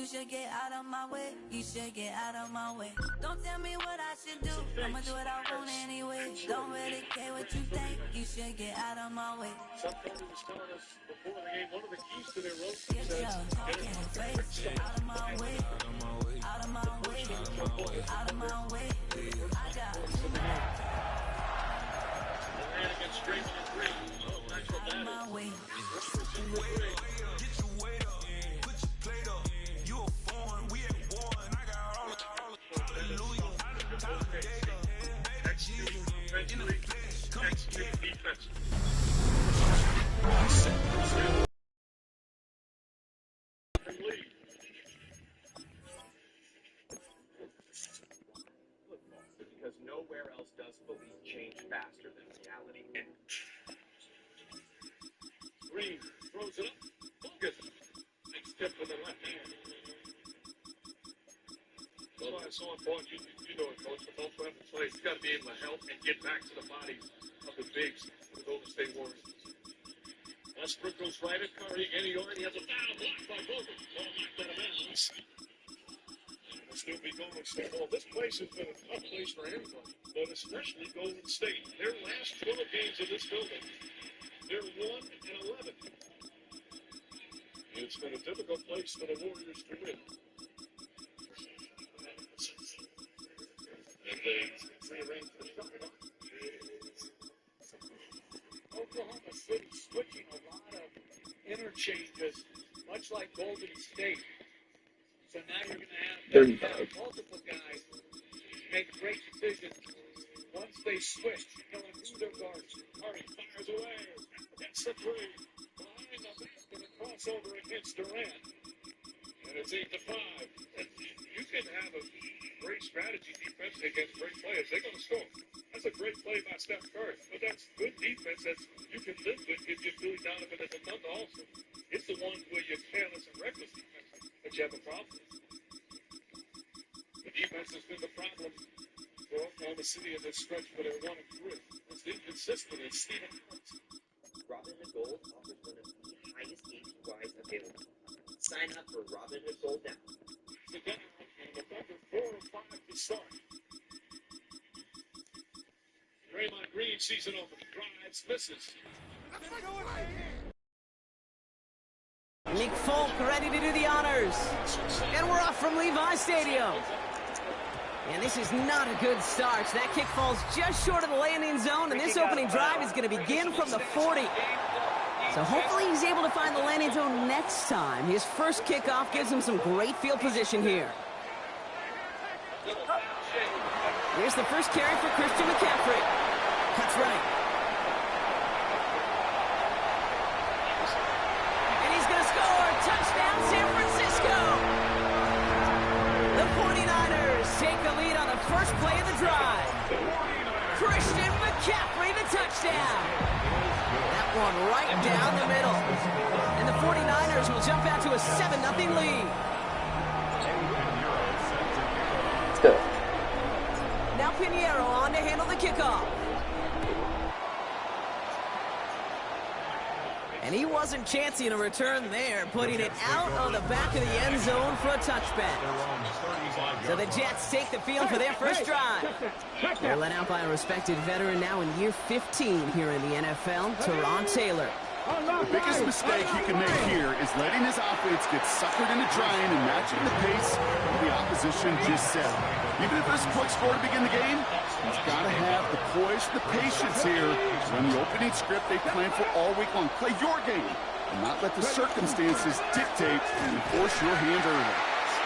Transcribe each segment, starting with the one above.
should get out of my way. You should get out of my way. Don't tell me what I should do. I'ma do what I want anyway. Don't really care what you think. You should get out of my way. Somebody was telling us before the game, one of the keys to their road Get your talking face out of my way. Out of my way. Out of my way. I got against straight to the ring. out of my way. Get your weight up, put your plate up. You a foreign, we at one. I got all hallelujah. Top of the day up. Jesus, in the flesh, come defense. Because nowhere else does belief change faster than reality. Green throws it up. Focus. Next step with the left hand. Well, I saw it, Paul. You know it, Coach. The ball weapon plays. He's got to be able to help and get back to the bodies of the bigs with Golden State Warriors. Westbrook goes right at Curry, and he already has a foul blocked by Bogut. Ball knocked out of bounds. It'll still be Golden State. Well, this place has been a tough place for anybody, but especially Golden State. Their last 12 games in this building, they're 1-11. It's been a difficult place for the Warriors to win. And they rearranged the shot. Oklahoma City switching a lot of interchanges, much like Golden State. So now you're going to have multiple guys make great decisions once they switch, knowing who they're guarding. Curry fires away. That's the three. Behind the back and a crossover against Durant. And it's 8-5. And you can have a great strategy defense against great players. They're going to score. That's a great play by Steph Curry. But that's good defense that you can live with if you're Billy Donovan as a number also. It's the ones where you're careless and reckless defense that you have a problem with. The defense has been the problem for Oklahoma City in this stretch where they're 1-3. It's inconsistent. It's Stephen Adams. Robinhood Gold offers one of the highest APYs available. Sign up for Robinhood Gold now. Together, November 4 or 5 to start. Draymond Green sees it over. Drives, misses. Nick Folk ready to do the honors. And we're off from Levi Stadium. And this is not a good start. That kick falls just short of the landing zone, and this opening drive is going to begin from the 40. So hopefully he's able to find the landing zone next time. His first kickoff gives him some great field position here. Here's the first carry for Christian McCaffrey. Cuts right. And he's going to score. Touchdown, San Francisco. The 49ers take a lead on the first play of the drive. Christian McCaffrey, the touchdown. That one right down the middle. And the 49ers will jump out to a 7-0 lead. Let's go. Now Pinheiro on to handle the kickoff. And he wasn't chancing a return there, putting it out on the back of the end zone for a touchback. So the Jets take the field for their first drive. They're led out by a respected veteran now in year 15 here in the NFL, Teron Taylor. The biggest mistake he can make here is letting his offense get suckered into trying and matching the pace of the opposition just set. Even if there's a quick score to begin the game, he's got to have the poise, the patience here to run the opening script they planned for all week long. Play your game and not let the circumstances dictate and force your hand early.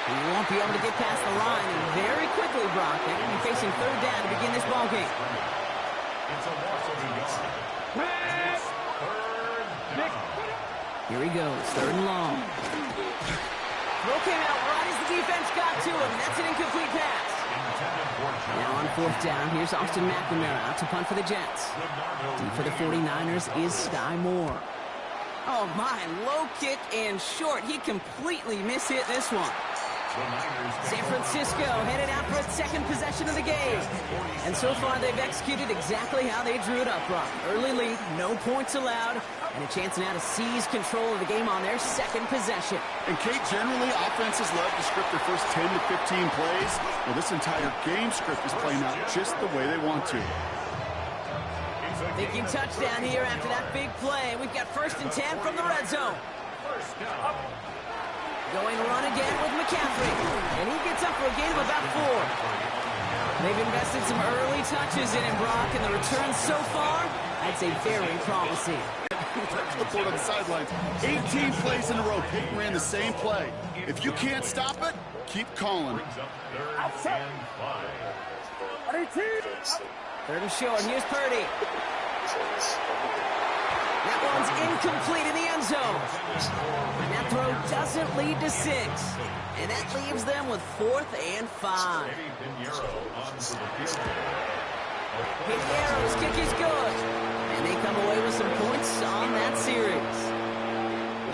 He won't be able to get past the line, and very quickly, Brock, they're going to be facing third down to begin this ball game. Here he goes, third and long. Throw came out right as the defense got to him. That's an incomplete pass. Now on fourth down, here's Austin McNamara out to punt for the Jets. Deep for the 49ers is Sky Moore. Oh my, low kick and short. He completely mishit this one. San Francisco headed out for its second possession of the game. And so far they've executed exactly how they drew it up, Brock. Early lead, no points allowed. And a chance now to seize control of the game on their second possession. And Kate, generally, offenses love to script their first 10 to 15 plays. Well, this entire game script is playing out just the way they want to. Thinking touchdown here after that big play. We've got 1st and 10 from the red zone. Going run again with McCaffrey. And he gets up for a gain of about 4. They've invested some early touches in him, Brock, and the returns so far, I'd say very promising. Touch the board on the sidelines. 18 plays in a row. Peyton ran the same play. If you can't stop it, keep calling. 3rd and short. Here's Purdy. That one's incomplete in the end zone. And that throw doesn't lead to 6. And that leaves them with 4th and 5. Pinheiro's kick is good. And they come away with some points on that series.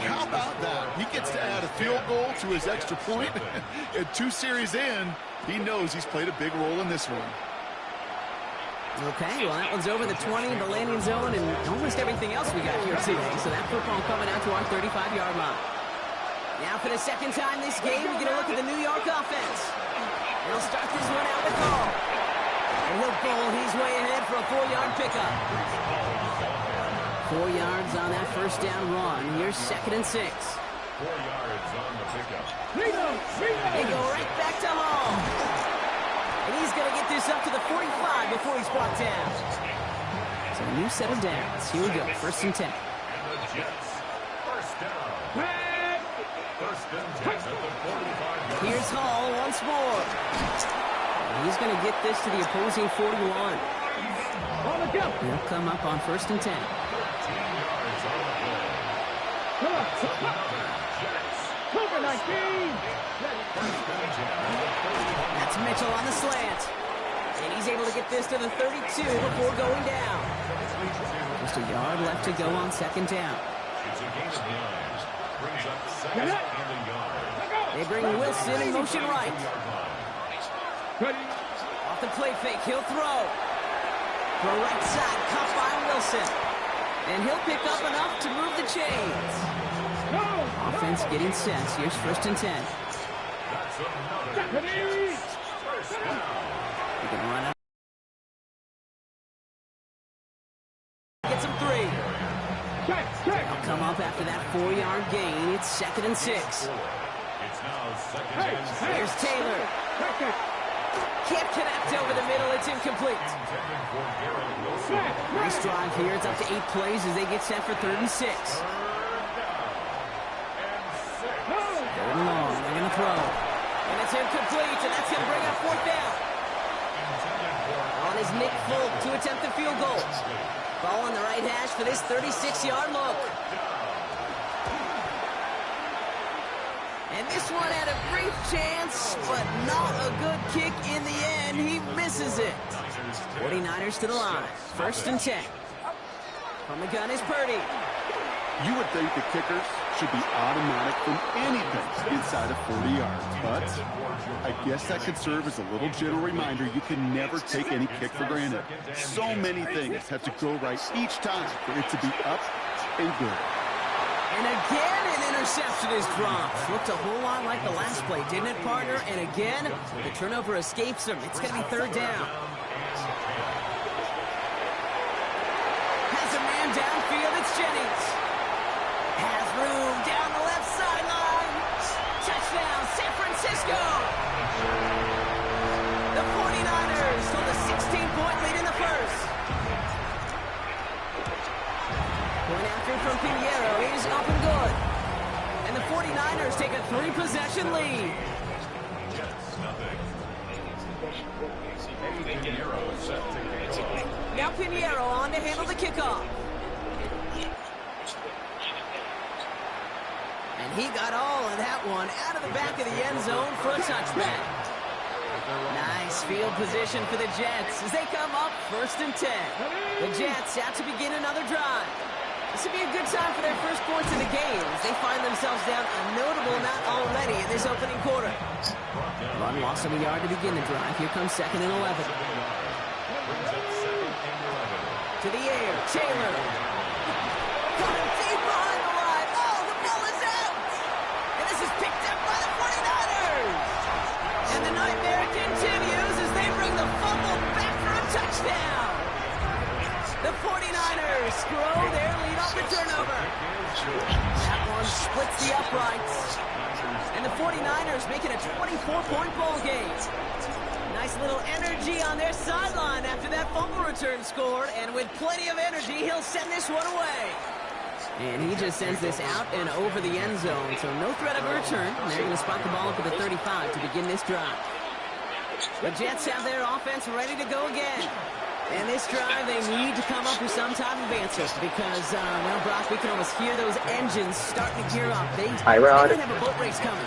How about that? He gets to add a field goal to his extra point. And 2 series in, he knows he's played a big role in this one. Okay, well, that one's over the 20, the landing zone, and almost everything else we got here today. So that football coming out to our 35-yard line. Now for the second time this game, we get a look at the New York offense. And he'll start this one out with Hall. And he'll bowl his way ahead for a 4-yard pickup. 4 yards on that first down run. Here's 2nd and 6. 4 yards on the pickup. They go right back to Hall. And he's going to get this up to the 45 before he's brought down. So a new set of downs. Here we go, 1st and 10. And the Jets. First down. First and 10 at the 45. Here's Hall once more. And he's going to get this to the opposing 41. He'll come up on 1st and 10. 13 yards on the play. Another Jets. Number 19. First and 10 at the 45. That's Mitchell on the slant. And he's able to get this to the 32 before going down. Just a yard left to go on 2nd down. It's a gain of 9. Brings up 2nd and a yard. They bring Wilson in motion right. Off the play fake, he'll throw. For right side, caught by Wilson. And he'll pick up enough to move the chains. Offense getting set. Here's 1st and 10. That's another Jets. First down. He can run up. Gets him 3. They'll come up after that 4-yard gain. It's 2nd and 6. It's now 2nd and 6. Here's Taylor. Can't connect over the middle. It's incomplete. Intended for Garrett Wilson. Nice drive here. It's up to 8 plays as they get set for 3rd and 6. Third Third and long. They're going to throw. And it's incomplete, and that's going to bring up 4th down. On is Nick Folk to attempt the field goal. Ball on the right hash for this 36-yard look. And this one had a brief chance, but not a good kick in the end. He misses it. 49ers to the line. 1st and 10. From the gun is Purdy. You would think the kickers should be automatic from anything inside of 40 yards. But I guess that could serve as a little gentle reminder you can never take any kick for granted. So many things have to go right each time for it to be up and good. And again, an interception is dropped. Looked a whole lot like the last play, didn't it, partner? And again, the turnover escapes him. It's going to be 3rd down. Has a man downfield. It's Jennings. Has room down the left sideline. Touchdown, San Francisco. The 49ers on the 16-point lead in the first. Going after from Pinheiro. He's up and good. And the 49ers take a 3-possession lead. Now Pinheiro on to handle the kickoff. And he got all of that one out of the back of the end zone for a touchback. Nice field position for the Jets as they come up 1st and 10. The Jets out to begin another drive. This would be a good time for their first points of the game as they find themselves down a notable amount already in this opening quarter. Run loss of a yard to begin the drive. Here comes 2nd and 11. To the air, Taylor. Coming deep behind the line. Oh, the ball is out. And this is picked up by the 49ers. And the nightmare continues as they bring the fumble back for a touchdown. The 49ers grow their lead off the turnover. That one splits the uprights. And the 49ers make it a 24-point ball game. Nice little energy on their sideline after that fumble return scored. And with plenty of energy, he'll send this one away. And he just sends this out and over the end zone. So no threat of a return. They're going to spot the ball up at the 35 to begin this drive. The Jets have their offense ready to go again. And this drive, they need to come up with some type of answer because, well, Brock, we can almost hear those engines starting to gear up. They might have a boat race coming.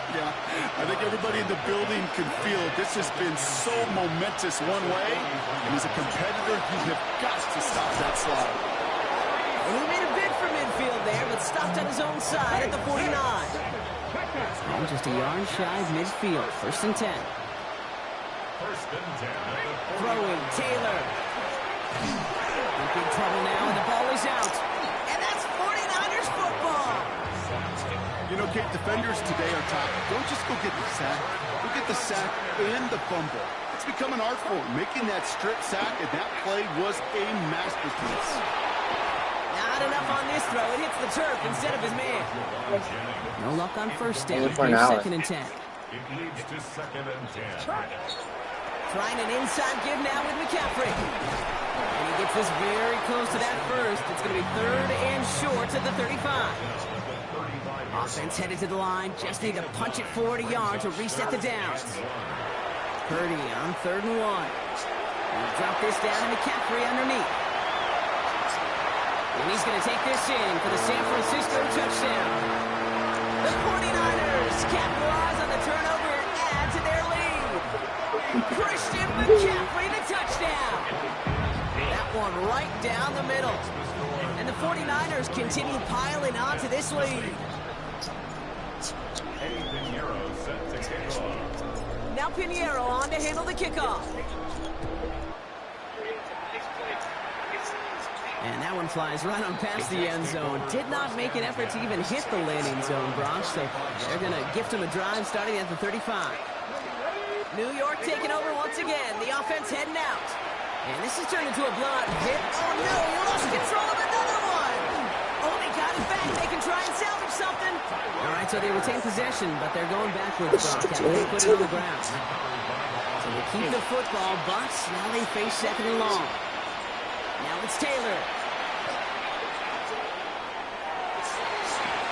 Yeah, I think everybody in the building can feel it. This has been so momentous one way, and as a competitor, you have got to stop that slide. And he made a bid for midfield there, but stopped on his own side at the 49. And just a yard shy of midfield, 1st and 10. Throwing, Taylor. In big trouble now, and the ball is out. And that's 49ers football. You know, Kate, defenders today are taught, don't just go get the sack. Go get the sack and the fumble. It's become an art form, making that strip sack, and that play was a masterpiece. Not enough on this throw. It hits the turf instead of his man. No luck on 1st down. Here's 2nd and 10. It leads to 2nd and 10. Trying an inside give now with McCaffrey. And he gets this very close to that first. It's going to be 3rd and short at the 35. Offense headed to the line. Just need to punch it forward a yard to reset the downs. Purdy on 3rd and 1. He'll drop this down to McCaffrey underneath. And he's going to take this in for the San Francisco touchdown. The 49ers capitalize on the turnover and add to their lead. Christian McCaffrey, the touchdown. That one right down the middle. And the 49ers continue piling on to this lead. Now Pinheiro on to handle the kickoff. And that one flies right on past the end zone. Did not make an effort to even hit the landing zone, Brock. So they're going to gift him a drive starting at the 35. New York taking over once again. The offense heading out. And this has turned into a blowout hit. Oh, no, he lost control of another one. Oh, they got it back. They can try and salvage something. All right, so they retain possession, but they're going backwards, Brock, after they put it on the ground. So they keep the football, but now they face 2nd and long. Now it's Taylor.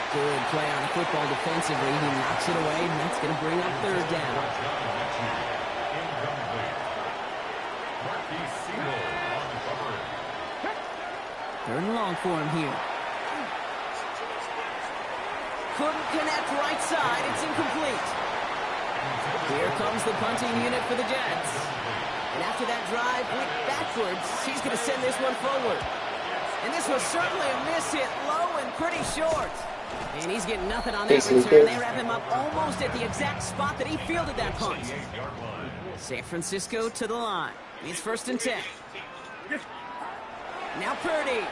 Good play on the football defensively. He knocks it away, and that's going to bring up 3rd down. Third and long for him here. Couldn't connect right side. It's incomplete. Here comes the punting unit for the Jets. And after that drive went backwards, he's going to send this one forward. And this was certainly a miss hit, low and pretty short. And he's getting nothing on that return. They wrap him up almost at the exact spot that he fielded that punt. San Francisco to the line. It's 1st and 10. Now Purdy.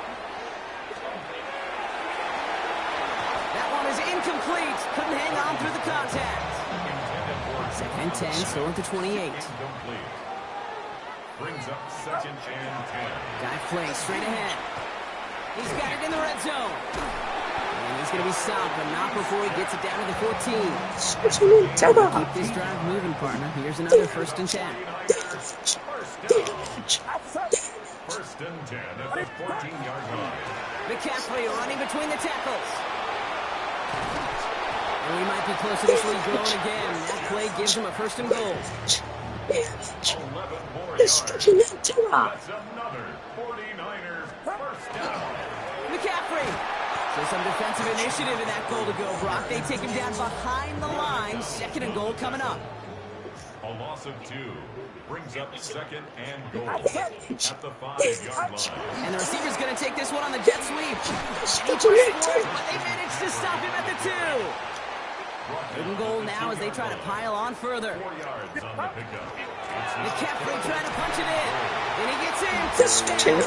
That one is incomplete. Couldn't hang on through the contact. 2nd and 10, still at the 28. Brings up 2nd and 10. Guy play straight ahead. He's got it in the red zone. And he's going to be stopped, but not before he gets it down to the 14. Keep this drive moving, partner. Here's another 1st and 10. First and 10 at the 14-yard line. McCaffrey running between the tackles. And we might be close to this lead growing again. That play gives him a 1st and goal. 11 more yards. That's another 49ers first down. McCaffrey. So some defensive initiative in that goal to go, Brock. They take him down behind the line. 2nd and goal coming up. A loss of 2 brings up 2nd and goal at the 5-yard line. And the receiver's going to take this one on the jet sweep. He pushed forward, but they managed to stop him at the 2. Good goal now as they try to pile on further. McCaffrey trying to punch it in. And he gets in. Touchdown.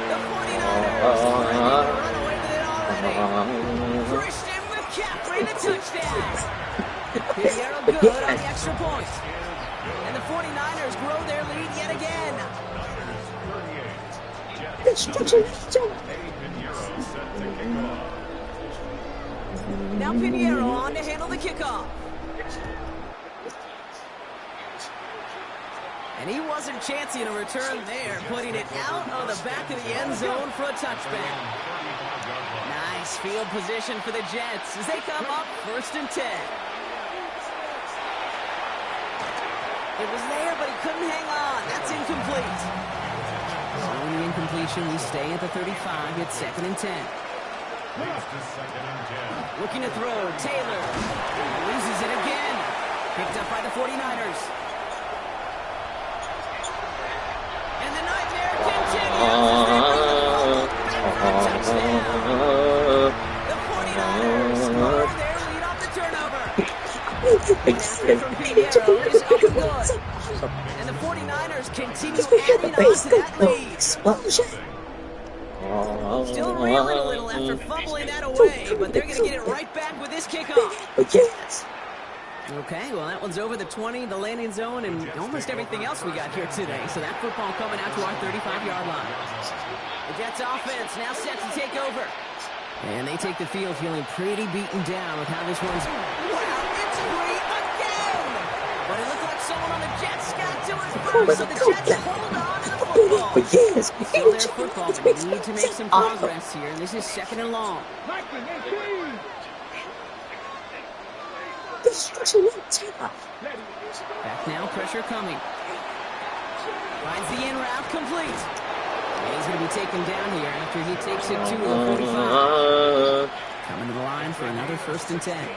The 49ers trying to run away with it already. Christian McCaffrey, the touchdown. Pinheiro good on the extra point. And the 49ers grow their lead yet again. Now Pinheiro on to handle the kickoff. And he wasn't chancing a return there, putting it out of the back of the end zone for a touchback. Nice field position for the Jets as they come up 1st and 10. It was there, but he couldn't hang on. That's incomplete. So in the incompletion, we stay at the 35. It's 2nd and 10. Looking to throw. Taylor loses it again. Picked up by the 49ers. And the nightmare continues. Back for a touchdown. The 49ers score their lead off the turnover. From Pinheiro is up and good. And the 49ers continue adding on to that lead. Still reeling a little after fumbling that away, but they're going to get it right back with this kickoff. Okay, well, that one's over the 20, the landing zone, and almost everything else we got here today. So that football coming out to our 35-yard line. The Jets offense now set to take over. And they take the field feeling pretty beaten down with how this one's... Wow, it's free again! But it looked like someone on the Jets got to it first, so the Jets hold on to the football. Still their football, but they need to make some progress here, and this is 2nd and long. Back now, pressure coming. Finds the in route complete. And he's going to be taken down here after he takes it to the 45. Coming to the line for another 1st and 10.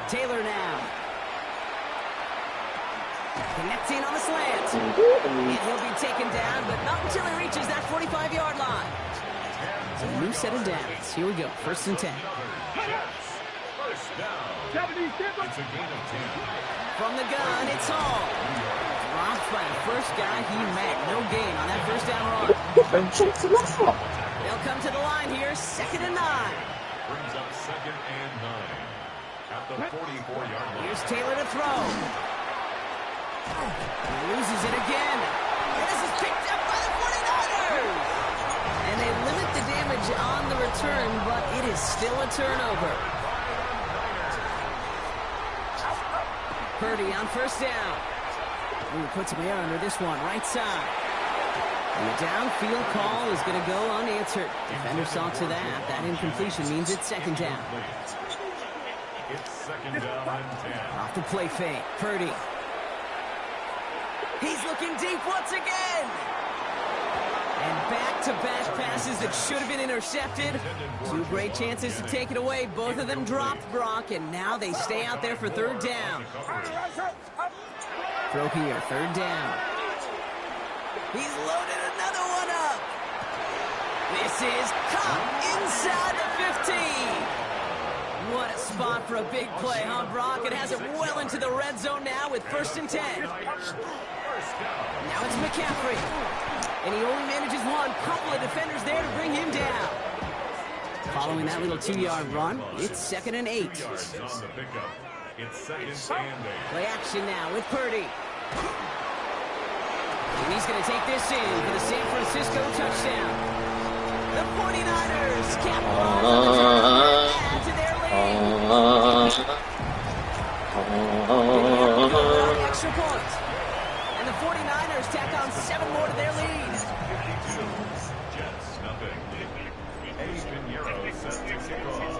Taylor now. Connecting on the slant. And he'll be taken down, but not until he reaches that 45-yard line. So a new set of downs. Here we go. 1st and 10. From the gun, it's Hall. Dropped by the first guy he met. No gain on that 1st down run. They'll come to the line here. 2nd and 9. Brings up 2nd and 9 at the 44-yard line. Here's Taylor to throw. He loses it again. This is picked up by the 49ers. And they limit the damage on the return, but it is still a turnover. Purdy on 1st down. Ooh, puts some air under this one, right side. And the downfield call is going to go unanswered. Defender saw to that. That incompletion means it's 2nd down. It's 2nd down and 10. Off the play fake. Purdy. He's looking deep once again. And back-to-back passes that should have been intercepted. 2 great chances to take it away. Both of them dropped, Brock, and now they stay out there for 3rd down. Throw here, 3rd down. He's loaded another one up. This is caught inside the 15. What a spot for a big play, huh, Brock? It has it well into the red zone now with 1st and 10. Now it's McCaffrey. And he only manages one. Couple of defenders there to bring him down. Following that little 2-yard run, it's 2nd and 8. It's 2nd and 8. Play action now with Purdy. And he's going to take this in for the San Francisco touchdown. The 49ers capitalize on the turnover and add to their lead. On the extra point. And the 49ers tack on 7 more to their lead. Jets, nothing. Pinheiro set to kick off.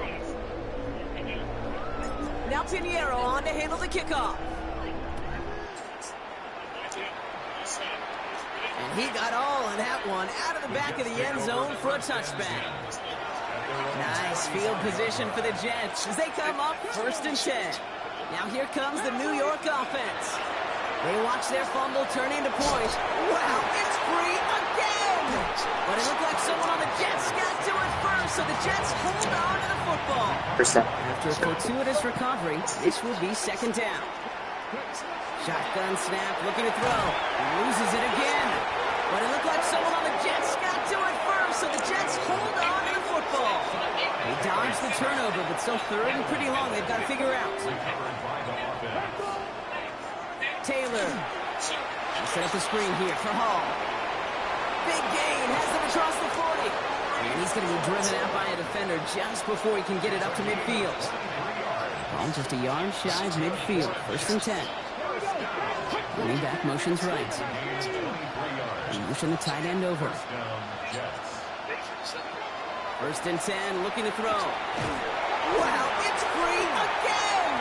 Now Pinheiro on to handle the kickoff. And he got all of that one out of the back of the end zone for a touchback. Nice field position for the Jets as they come up 1st and 10. Now here comes the New York offense. They watch their fumble turn into points. Wow, it's free again! But it looked like someone on the Jets got to it first, so the Jets hold on to the football. After a fortuitous recovery, this will be second down. Shotgun snap, looking to throw. Loses it again. But it looked like someone on the Jets got to it first, so the Jets hold on to the football. They dodged the turnover, but still third and pretty long. They've got to figure out. Taylor. Set up the screen here for Hall. Big gain, has them across the 40. And he's going to be driven out by a defender just before he can get it up to midfield. Ball just a yard shy of midfield. First and 10. Running back motions right. Motion the tight end over. First and 10, looking to throw. Wow, it's free again!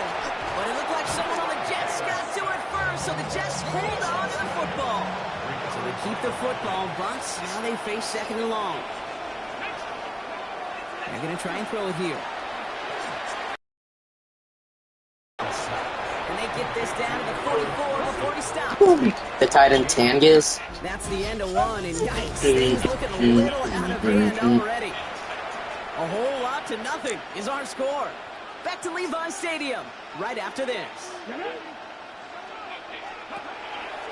But it looked like someone on the Jets got to it first, so the Jets hold on to the football. So they keep the football, but now they face second and long. They're going to try and throw it here. And they get this down to the 44 before he stops. The tight end Tangas. That's the end of one, and yikes, things looking a little out of hand already. A whole lot to nothing is our score. Back to Levi Stadium right after this.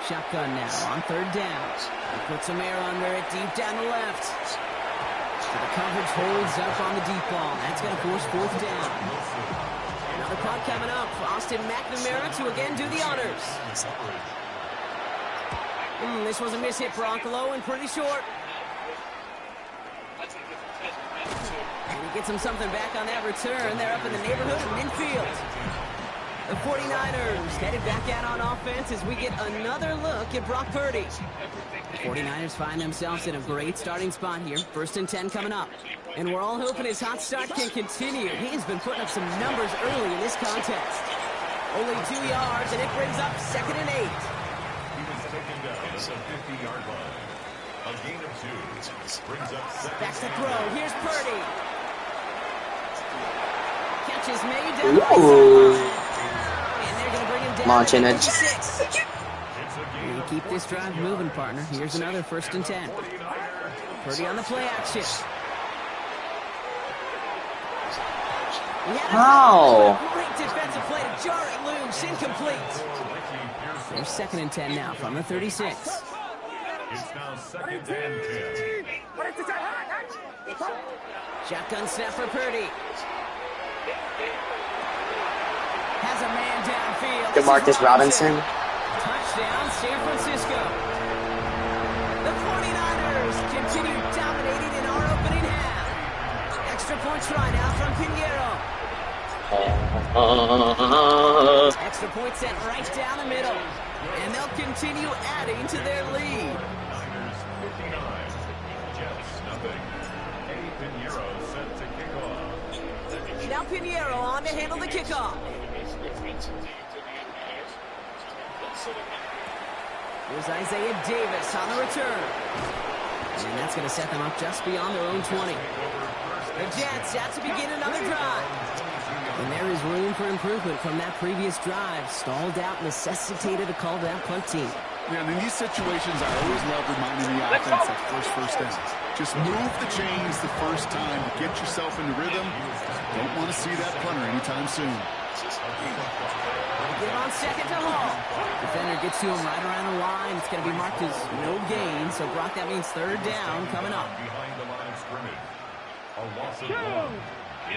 Shotgun now on third down. Put some air under it deep down the left. So the coverage holds up on the deep ball. That's going to force fourth down. Another punt coming up for Austin McNamara to again do the honors. This was a miss-hit, Broncolo, and pretty short. And he gets him something back on that return. They're up in the neighborhood of midfield. The 49ers headed back out on offense as we get another look at Brock Purdy. The 49ers find themselves in a great starting spot here. First and 10 coming up. And we're all hoping his hot start can continue. He's been putting up some numbers early in this contest. Only 2 yards, and it brings up second and 8. He was taken down at the 50-yard line. A gain of 2 brings up second. Back to throw. Here's Purdy. Catch is made down the right sideline. And they're going to bring him down Launching at it. 56. We keep this drive moving, partner. Here's another first and 10. Purdy on the play action. How? Great defensive play to jar it loose. Incomplete. There's second and 10 now from the 36. It's now second and 10. Shotgun snap for Purdy. Has a man downfield. DeMarcus Robinson. Touchdown, San Francisco. The 49ers continue dominating in our opening half. Extra point try now from Pinheiro. Extra point sent right down the middle. And they'll continue adding to their lead. Niners 59. Jets nothing. Eddie Pinheiro set to kick off. Now Pinheiro on to handle the kickoff. Here's Isaiah Davis on the return. And that's going to set them up just beyond their own 20. The Jets have to begin another drive. And there is room for improvement from that previous drive. Stalled out, necessitated a call to that punt team. Yeah, and in these situations, I always love reminding the offense that first down. Just move the chains the first time to get yourself into rhythm. Don't want to see that punter anytime soon. Get on second to Hall. Defender gets to him right around the line. It's going to be marked as no gain. So, Brock, that means third down coming up. Behind the line of scrimmage. A loss of 1.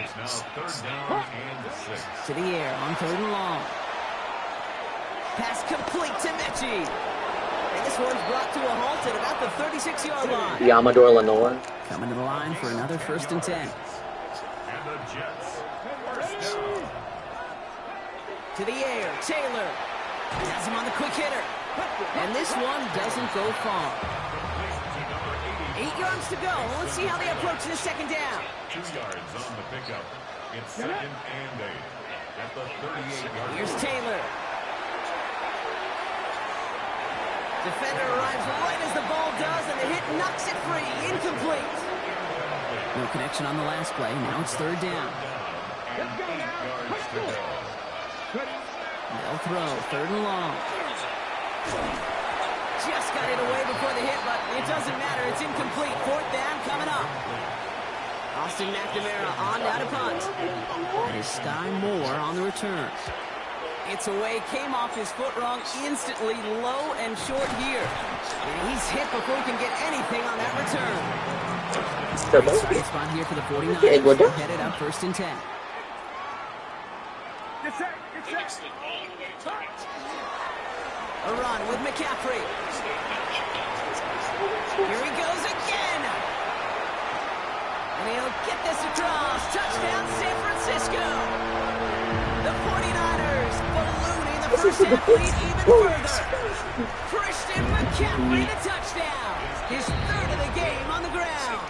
It's now third down and 6. To the air on third and long. Pass complete to Mechie. And this one's brought to a halt at about the 36-yard line. Yamador Lenore. Coming to the line for another first and 10. And the Jets first down. To the air, Taylor. Has him on the quick hitter. And this one doesn't go far. 8 yards to go. Let's see how they approach this second down. 2 yards on the pickup. It's second and 8 at the 38-yard line. Here's Taylor. Defender arrives right as the ball does, and the hit knocks it free. Incomplete. No connection on the last play. Now it's third down. And 8 yards to go. They'll throw. Third and long. just got it away before the hit, but it doesn't matter. It's incomplete. Fourth down coming up. Austin McNamara on now to punt. And it's Sky Moore on the return. It's away, came off his foot wrong instantly, low and short here. And he's hit before he can get anything on that return. Great spot here for the 49ers. Headed up 1st and 10. A run with McCaffrey. Here he goes again. And he'll get this across. Touchdown, San Francisco. The 49ers ballooning the first half lead even further. Christian McCaffrey, the touchdown. His 3rd of the game on the ground.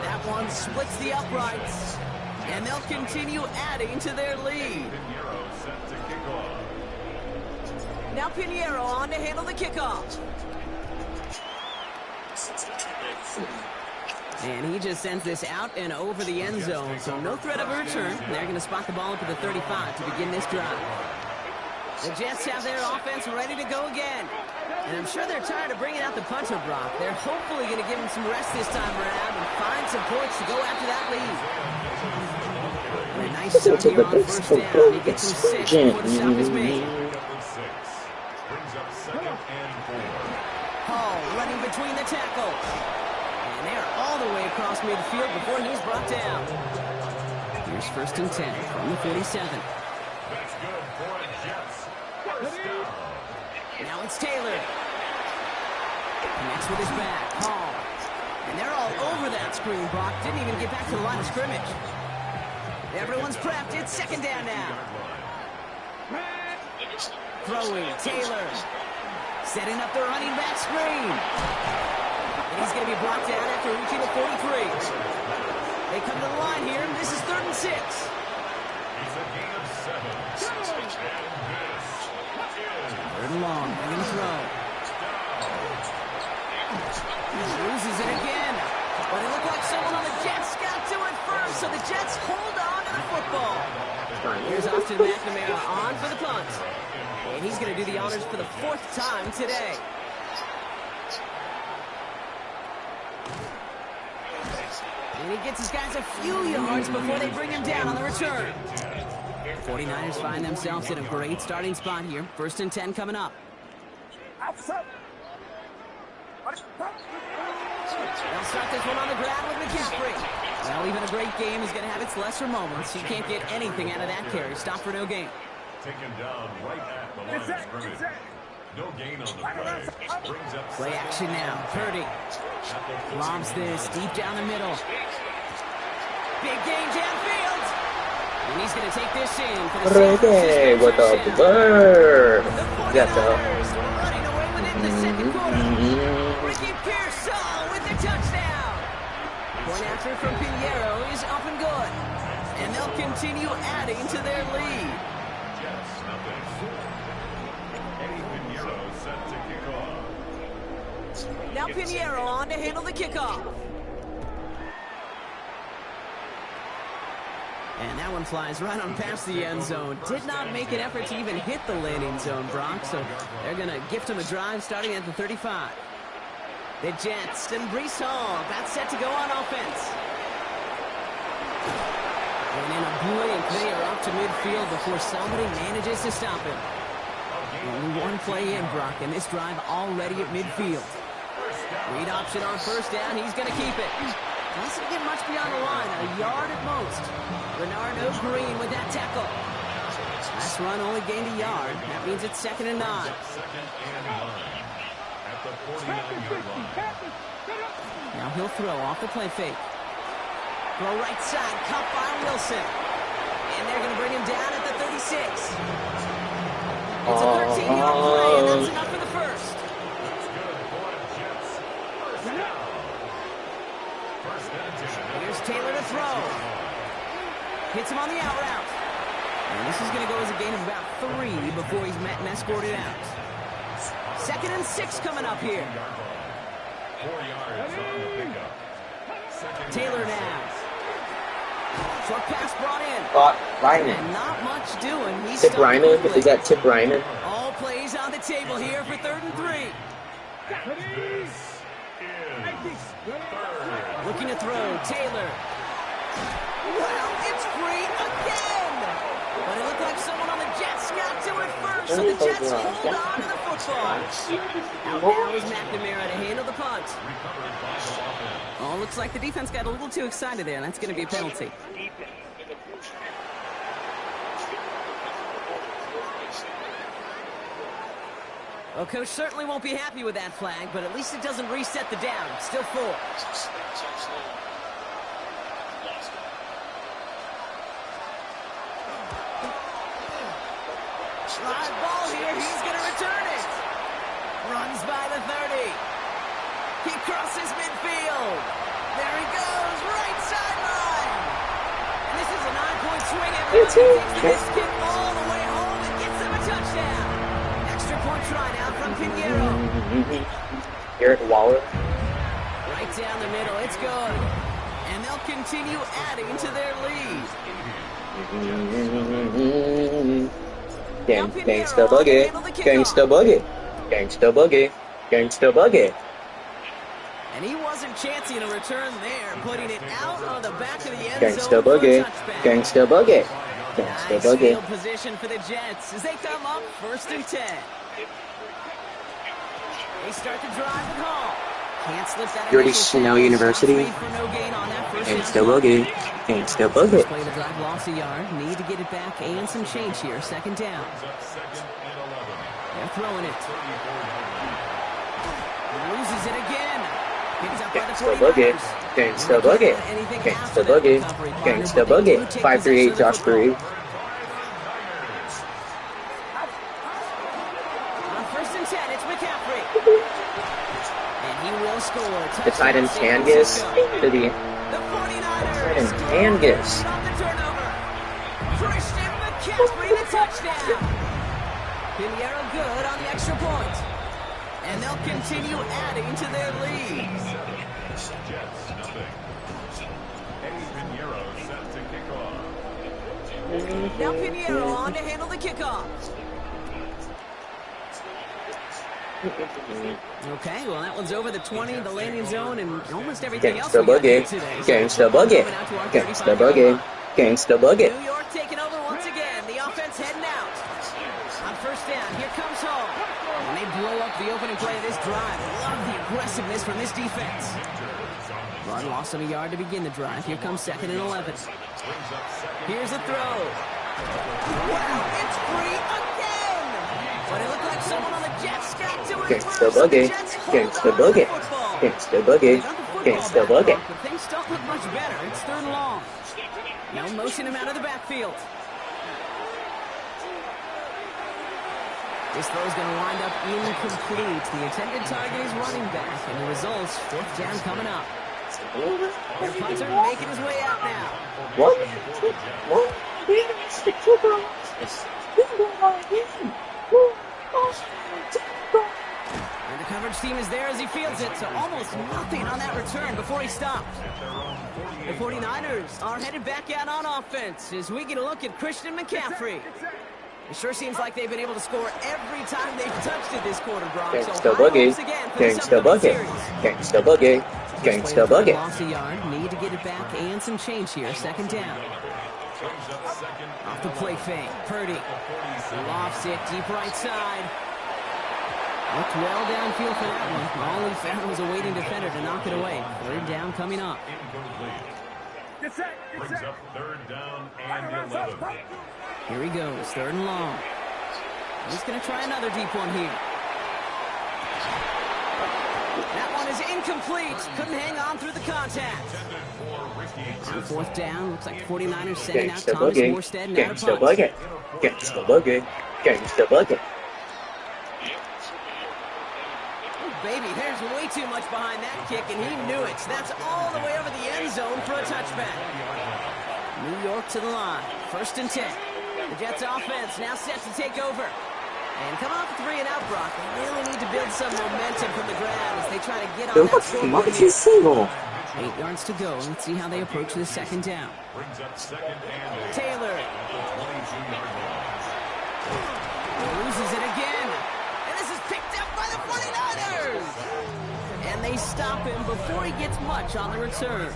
That one splits the uprights. And they'll continue adding to their lead. Now Pinheiro on to handle the kickoff. And he just sends this out and over the end zone, so no threat of a return. They're going to spot the ball up at the 35 to begin this drive. The Jets have their offense ready to go again. And I'm sure they're tired of bringing out the punter, Brock. They're hopefully going to give him some rest this time around and find some points to go after that lead. And a nice start here on 1st down. He gets him 6 before the stop is made. Hall running between the tackles. And they're all the way across midfield before he's brought down. Here's 1st and 10 from the 47. Now it's Taylor. Connects with his back. Hall. And they're all over that screen, Brock. Didn't even get back to the line of scrimmage. Everyone's prepped. It's 2nd down now. Throwing. Taylor. Setting up the running back screen. And he's going to be brought down after reaching the 43. They come to the line here. This is 3rd and 6. Third and long. They're going to throw. He loses it again. But it looked like someone on the Jets got to it first. So the Jets hold on to the football. Here's Austin McNamara on for the punt. And he's going to do the honors for the 4th time today. And he gets his guys a few yards before they bring him down on the return. The 49ers find themselves in a great starting spot here. 1st and 10 coming up. They'll start this one on the ground with McCaffrey. Well, even a great game is going to have its lesser moments. He can't get anything out of that carry. Stop for no gain. Taken down right at the line of scrimmage. No gain on the play. Brings up play action now. Purdy lobs this deep down the middle. Big gain downfield. And he's going to take this in for the Reggae, what the bird? The 49ers running away with it in the 2nd quarter. Ricky Pearsall with the touchdown. Point after from Pinheiro is up and good. And they'll continue adding to their lead. Now Pinheiro on to handle the kickoff. And that one flies right on past the end zone. Did not make an effort to even hit the landing zone, Brock. So they're going to gift him a drive starting at the 35. The Jets and Breece Hall got set to go on offense. And in a blink, they are up to midfield before somebody manages to stop him. Only one play in, Brock, and this drive already at midfield. Read option on 1st down. He's going to keep it. Doesn't get much beyond the line, a yard at most. Bernardo Green with that tackle. Last run only gained a yard. That means it's 2nd and 9. At the 49-yard line. Now he'll throw off the play fake. Throw right side, caught by Wilson. And they're going to bring him down at the 36. It's a 13-yard play, and that's enough for the 1st. Here's Taylor to throw. Hits him on the out route. And this is going to go as a gain of about 3 before he's met and escorted out. 2nd and 6 coming up here. 4 yards on the pickup. Taylor now. Short pass brought in. Ryman. And not much doing. He's Tip Ryman? Is that Tip Ryman? All plays on the table here for 3rd and 3. Looking to throw, Taylor. Wow, it's free again! But it looked like someone on the Jets got to it first, so the Jets hold on to the football. Out now is McNamara to handle the punt. Oh, looks like the defense got a little too excited there, and that's going to be a penalty. Well, Coach certainly won't be happy with that flag, but at least it doesn't reset the down. Still 4. Live ball here. He's going to return it. Runs by the 30. He crosses midfield. There he goes. Right sideline. And this is a 9-point swing. Everybody takes this kick all the way home and gets them a touchdown. Extra point try now from Pinheiro. Eric Waller. Right down the middle. It's good. And they'll continue adding to their lead. Gangsta boogie, gangsta boogie, gangsta boogie, gangsta boogie. And he wasn't chancing a return there, putting it out on the back of the end Gangsta zone boogie, for a touchback. gangsta boogie, gangsta Nice boogie. field position for the Jets as they come up 1st and 10. They start to drive with Hall. Can't slip that. You already Snow University. Gangsta boogie, gangsta boogie. Play the drive, lost a yard. Need to get it back and some change here. 2nd down. They're throwing it. Loses it again. Picked up by the Gangsta boogie, 49ers. gangsta boogie, gangsta boogie, gangsta boogie. 538 Josh Breed. On 1st and 10, it's McCaffrey. And he will score. The Titans Tangus to the The 49ers. Titans Tangus. Off the turnover. Christian McCaffrey, the touchdown. Pinheiro good on the extra point. And they'll continue adding to their lead. Now Pinheiro on to handle the kickoff. Okay, well that one's over the 20, the landing zone, and almost everything else Gangsta we got boogie, today. gangsta boogie, gangsta boogie, gangsta boogie. New York taking over once again. The offense heading out. On 1st down, here comes Hall. And they blow up the opening play of this drive. Love the aggressiveness from this defense. Run lost on a yard to begin the drive. Here comes 2nd and 11. Here's a throw. Wow, it's free again! But it looked like someone on the Jets got to it Gangsta first. boogie, The Jets hold gangsta on to the boogie, football. gangsta boogie, They got the football gangsta back, boogie. But things don't look much better. It's 3rd and long. No motion him out of the backfield. This throw is going to wind up incomplete. The intended target is running back, and the results, 4th down coming up. Their punter making his way out now. What? And the coverage team is there as he fields it, so almost nothing on that return before he stopped. The 49ers are headed back out on offense as we get a look at Christian McCaffrey. It sure seems like they've been able to score every time they've touched it this quarter, Brock. Gangsta boogie, gangsta boogie, gangsta boogie, gangsta boogie. Lost a yard, need to get it back and some change here. 2nd down. Off the play fake, Purdy. Lofts it deep right side. Looked well downfield for that one. All he found was a waiting defender to knock it away. 3rd down coming up. Brings up 3rd down and 11. Here he goes, 3rd and long. He's going to try another deep one here. That one is incomplete. Couldn't hang on through the contact. On 4th down, looks like the 49ers sending out Gangsta Thomas boogie, Morstead and out of gangsta punt. boogie, gangsta boogie, gangsta boogie. Oh, baby, there's way too much behind that kick, and he knew it. That's all the way over the end zone for a touchback. New York to the line. 1st and 10. The Jets offense now set to take over. And coming off a 3-and-out, Brock, they really need to build some momentum from the ground as they try to get on that scoreboard here. single. 8 yards to go. Let's see how they approach the 2nd down. Brings up 2nd and 8. Taylor. Loses it again. And this is picked up by the 49ers. And they stop him before he gets much on the return.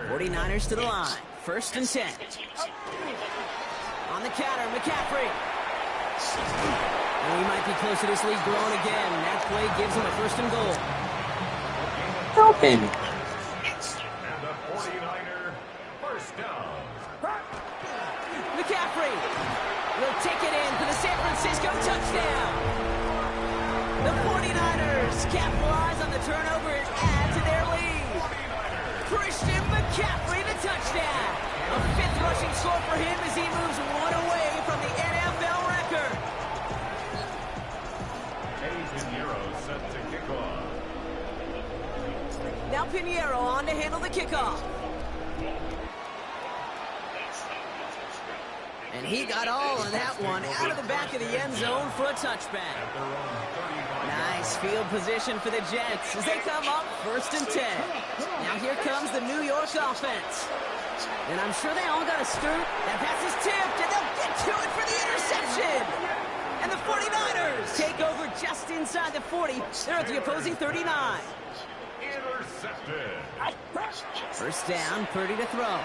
49ers to the line. 1st and 10. On the counter, McCaffrey. And he might be close to this lead growing again. That play gives him a 1st and goal. Open. McCaffrey will take it in for the San Francisco touchdown. The 49ers capitalize on the turnover and add to their lead. Christian McCaffrey the touchdown. A 5th rushing score for him as he moves one away from the NFL record. Pinheiro set to kick off. Now Pinheiro on to handle the kickoff. And he got all of that one out of the back of the end zone for a touchback. Nice field position for the Jets as they come up 1st and 10. Now here comes the New York offense. And I'm sure they all got a stir. That pass is tipped, and they'll get to it for the interception. And the 49ers take over just inside the 40. They're at the opposing 39. Intercepted. 1st down, Purdy to throw.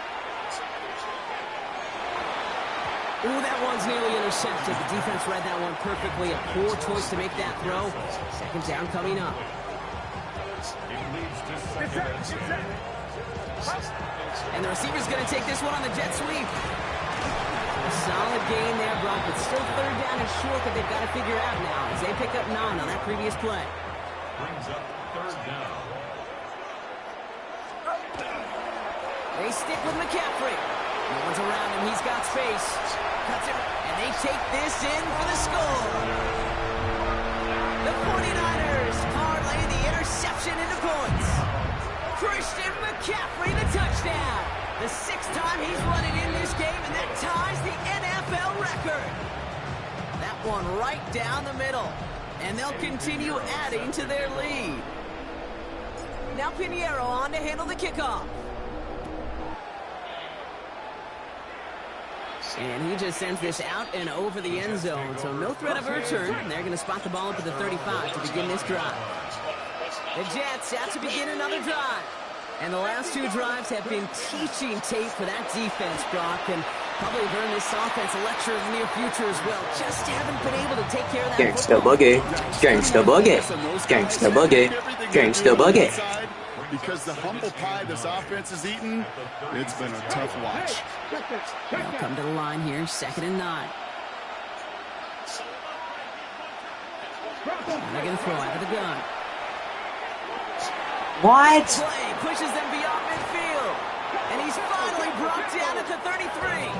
Ooh, that one's nearly intercepted. The defense read that one perfectly. A poor choice to make that throw. 2nd down coming up. It leads to 2nd and 10. And the receiver's going to take this one on the jet sweep. A solid gain there, Brock, but still 3rd down and short that they've got to figure out now as they pick up 9 on that previous play. Brings up 3rd down. They stick with McCaffrey. No one's around him. He's got space. Cuts it, and they take this in for the score. The 49ers parlay the interception into points. Christian McCaffrey the touchdown. The 6th time he's run it in this game, and that ties the NFL record. That one right down the middle. And they'll continue adding to their lead. Now Pinheiro on to handle the kickoff. And he just sends this out and over the end zone, so no threat of a return. They're going to spot the ball up at the 35 to begin this drive. The Jets out to begin another drive. And the last 2 drives have been teaching tape for that defense, Brock, and probably have earned this offense a lecture of the near future as well. Just haven't been able to take care of that Gangsta football. boogie. Gangsta boogie. Gangsta boogie. Gangsta boogie. Because the humble pie this offense has eaten, it's been a tough watch. They'll come to the line here, 2nd and 9. They're going to throw out of the gun. What? Play pushes them beyond midfield. And he's finally brought down at the 33.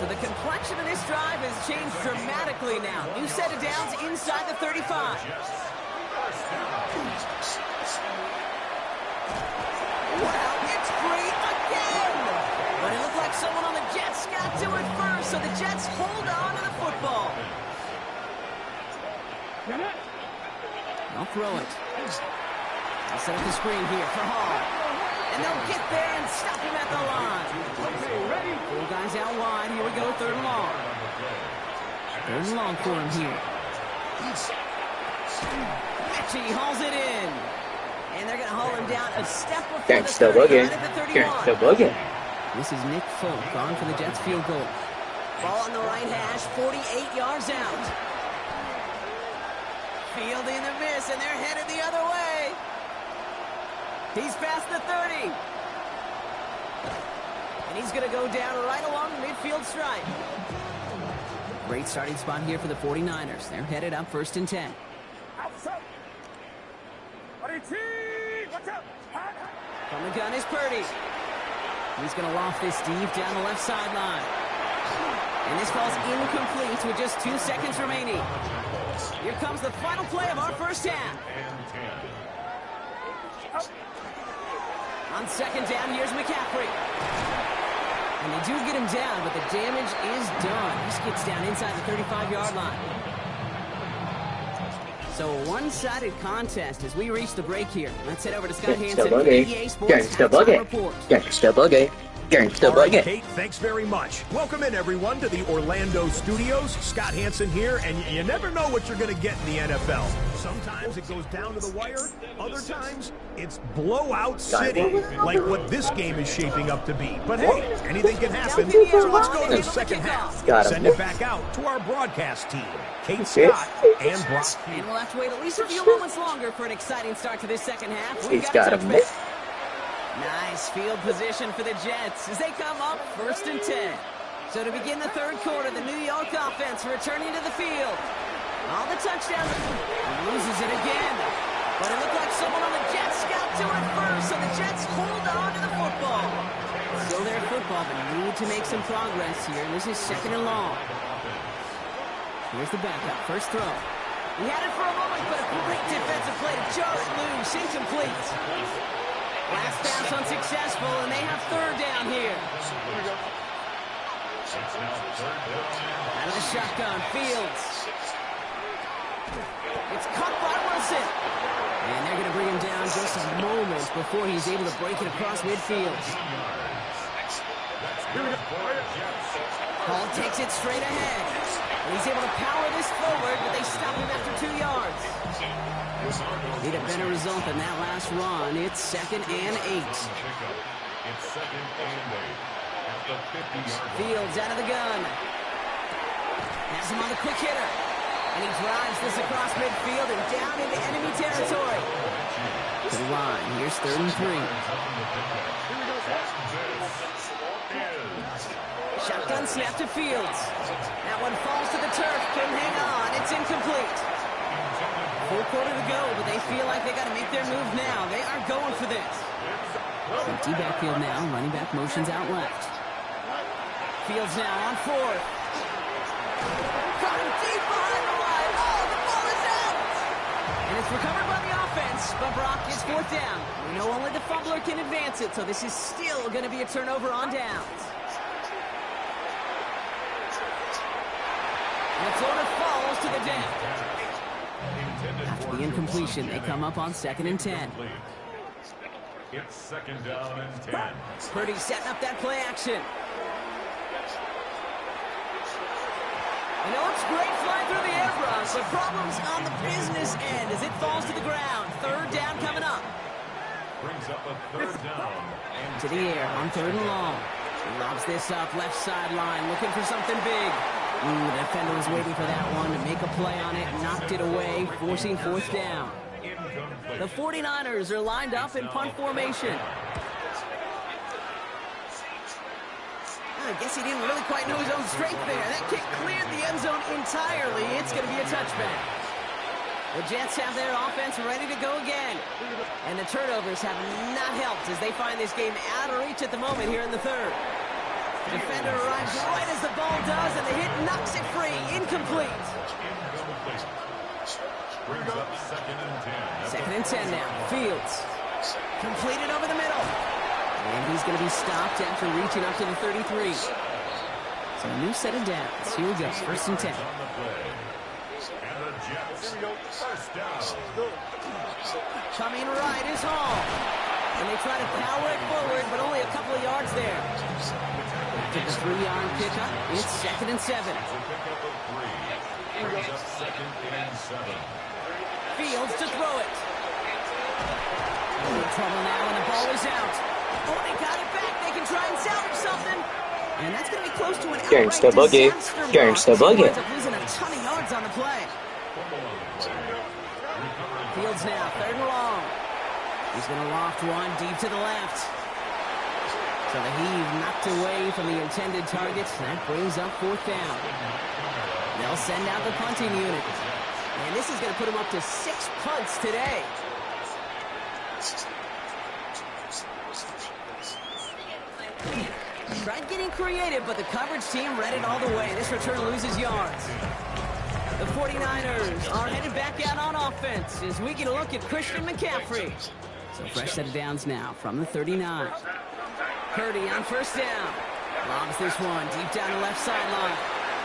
So the complexion of this drive has changed dramatically now. New set of downs inside the 35. Wow, it's free again! But it looked like someone on the Jets got to it first, so the Jets hold on to the football. They'll throw it. They'll set up the screen here for Hall. And they'll get there and stop him at the line. 4 guys out wide. Here we go, 3rd and long. 3rd and long for him here. Matchy hauls it in. And they're going to haul him down a step before Gangsta the 30, boogie. right at the 31. Gangsta boogie. This is Nick Folk on for the Jets field goal. Ball on the right hash, 48 yards out. Fielding the miss, and they're headed the other way. He's past the 30. And he's going to go down right along the midfield stripe. Great starting spot here for the 49ers. They're headed up 1st and 10. From the gun is Purdy. He's going to loft this deep down the left sideline. And this ball's incomplete with just 2 seconds remaining. Here comes the final play of our first half. On 2nd down, here's McCaffrey. And they do get him down, but the damage is done. This gets down inside the 35-yard line. So a one-sided contest as we reach the break here. Let's head over to Scott Hansen for the EA Sports Halftime Report. Gangsta boogie. Gangsta All right, Boogie. Kate, thanks very much. Welcome in, everyone, to the Orlando studios. Scott Hansen here, and you never know what you're going to get in the NFL. Sometimes it goes down to the wire. Other times, it's blowout city, like what this game is shaping up to be. But hey, anything can happen, so let's go to the second half. Send it back out to our broadcast team, Kate Scott and Brock. And we'll have to wait at least a few moments longer for an exciting start to this second half. He's got a miss. Nice field position for the Jets as they come up 1st and 10. So to begin the third quarter, the New York offense returning to the field. All the touchdowns. Loses it again. But it looked like someone on the Jets got to it first, so the Jets hold on to the football. Still their football, but need to make some progress here. This is 2nd and long. Here's the backup. First throw. He had it for a moment, but a great defensive play to jar it loose. Incomplete. Last pass unsuccessful, and they have 3rd down here. Out of the shotgun, Fields. It's caught by Wilson. And they're going to bring him down just a moment before he's able to break it across midfield. Hall takes it straight ahead. And he's able to power this forward, but they stop him after 2 yards. Need a better result than that last run. It's 2nd and 8. Fields out of the gun. Has him on the quick hitter. And he drives this across midfield and down into enemy territory. To the line. Here's 3rd and 3. Shotgun snap to Fields. That one falls to the turf. Couldn't hang on. It's incomplete. Full quarter to go, but they feel like they got to make their move now. They are going for this. Empty backfield now. Running back motions out left. Fields now on 4th. Got him deep behind the line. Oh, the ball is out. And it's recovered by the offense, but Brock is 4th down. We know only the fumbler can advance it, so this is still going to be a turnover on downs. And the floater falls to the deck. After the incompletion, they come up on 2nd and 10. It's 2nd down and 10. Purdy setting up that play action. And it looks great flying through the air rush, but problems on the business end as it falls to the ground. 3rd down coming up. Brings up a 3rd down. To the air on 3rd and long. He lobs this up left sideline, looking for something big. The defender was waiting for that one to make a play on it, knocked it away, forcing 4th down. The 49ers are lined up in punt formation. I guess he didn't really quite know his own strength there. That kick cleared the end zone entirely. It's going to be a touchback. The Jets have their offense ready to go again. And the turnovers have not helped as they find this game out of reach at the moment here in the 3rd. Defender arrives right as the ball does, and the hit knocks it free. Incomplete. Brings up 2nd and 10. 2nd and 10 now. Fields. Completed over the middle. And he's going to be stopped after reaching up to the 33. So a new set of downs. Here we go. 1st and 10. And the Jets. 1st down. Coming right is Hall. And they try to power it forward, but only a couple of yards there. To the 3-yard pickup. It's 2nd and 7. Brings up 2nd and 7. Fields to throw it. In trouble now, and the ball is out. Oh, they got it back. They can try and salvage something. And that's going to be close to an outright Gangsta Boogie. disaster. Gangsta Boogie. Ends up losing a ton of yards on the play. Fields now, 3rd and long. He's going to loft one deep to the left. So the heave knocked away from the intended target. That brings up 4th down. They'll send out the punting unit. And this is going to put him up to 6 punts today. Tried getting creative, but the coverage team read it all the way. This return loses yards. The 49ers are headed back out on offense as we get a look at Christian McCaffrey. So fresh set of downs now from the 39. Purdy on 1st down. Lobs this one deep down the left sideline.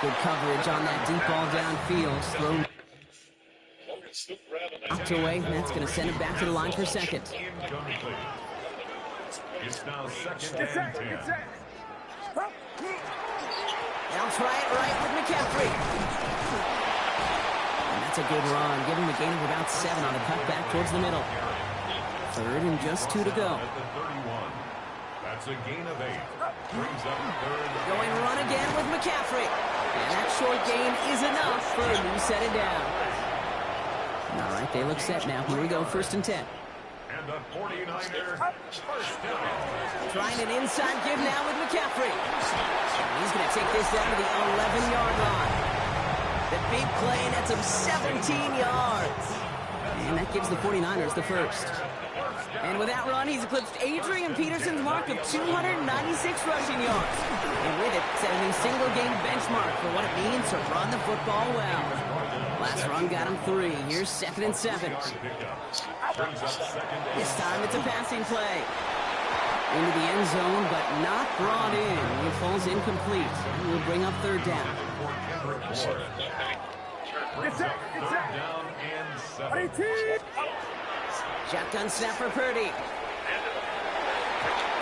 Good coverage on that deep ball downfield. Thrown knocked away, and that's going to send it back to the line for 2nd. It's now second and 10. They'll try it right with McCaffrey. And that's a good run. Give him a gain of about 7 on the cutback towards the middle. 3rd and just 2 to go. At the 31. That's a gain of 8. Brings up 3rd. Going run again with McCaffrey. And that short gain is enough for a new set it down. All right, they look set now. Here we go, 1st and 10. And the 49er first down. Trying an inside give now with McCaffrey. He's going to take this down to the 11-yard line. The big play nets him 17 yards. And that gives the 49ers the first. And with that run, he's eclipsed Adrian Peterson's mark of 296 rushing yards. And with it, set a new single-game benchmark for what it means to run the football well. Last run got him 3. Here's 2nd and 7. This time it's a passing play. Into the end zone, but not brought in. It falls incomplete. And will bring up 3rd down. Down and 7. Shotgun snap for Purdy.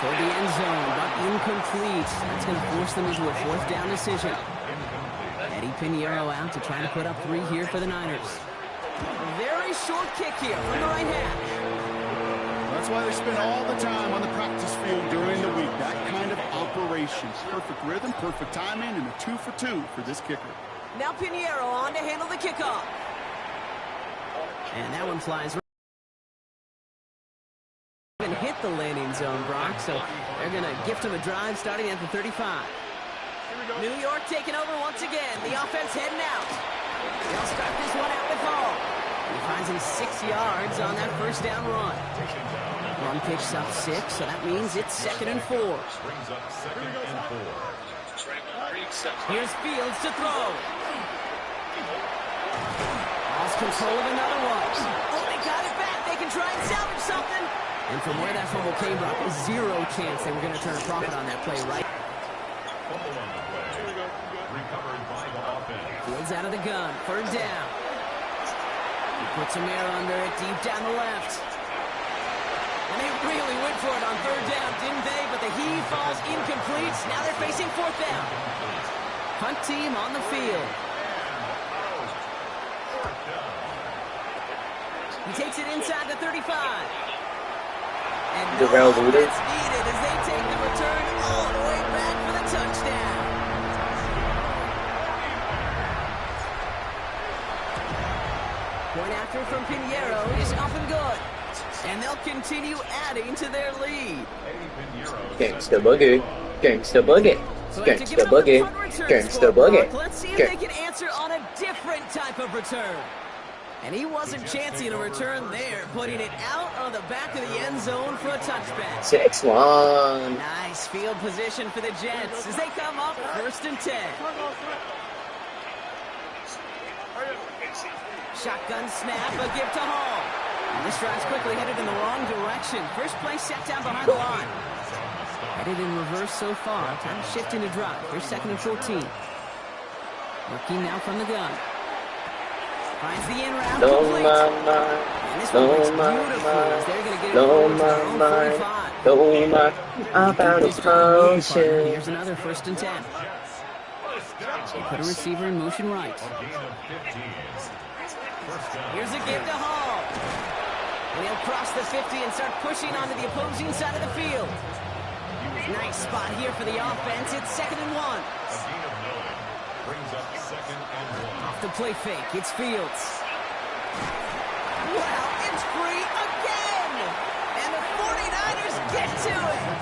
Toward the end zone, but incomplete. That's going to force them into a 4th down decision. Eddie Pinheiro out to try to put up 3 here for the Niners. A very short kick here from the right half. That's why they spend all the time on the practice field during the week. That kind of operation. Perfect rhythm, perfect timing, and a 2 for 2 for this kicker. Now Pinheiro on to handle the kickoff. And that one flies right. And hit the landing zone, Brock, so they're going to gift him a drive starting at the 35. New York taking over once again. The offense heading out. They'll start this one out with Hall. He finds him 6 yards on that 1st down run. Run picks up 6, so that means it's 2nd and 4. Brings up 2nd and 4. Here's Fields to throw. Lost control of another one. Oh, they got it back. They can try and salvage something. And from where that fumble came, Brock, there's 0 chance they were going to turn a profit on that play, right? Fumble on the play. Recovered by the offense. Fields out of the gun. 3rd down. He puts some air under it deep down the left. And they really went for it on 3rd down, didn't they? But the heave falls incomplete. Now they're facing 4th down. Hunt team on the field. He takes it inside the 35. And no offense needed as they take the return all the way back for the touchdown. Point after from Pinheiro is up and good. And they'll continue adding to their lead. Gangsta boogie. Gangsta boogie. Gangsta boogie. Gangsta boogie. Let's see if they can answer on a different type of return. And he wasn't chancing a return there, putting it out on the back of the end zone for a touchback. 6-1. Nice field position for the Jets as they come up 1st and 10. Shotgun snap, a give to Hall. And this drive's quickly headed in the wrong direction. First play set down behind the line. Headed in reverse so far. Time to shift into drive. Here's 2nd and 14. Working now from the gun. Finds the in route complete. And this one looks beautiful as they're going to get it forward to their own 45. About his motion. Here's another 1st and 10. They put a receiver in motion right. Here's a give to Hall. And he'll cross the 50 and start pushing onto the opposing side of the field. Nice spot here for the offense. It's 2nd and 1. Brings up 2nd and 1. Off the play fake, it's Fields. Wow, it's free again! And the 49ers get to it!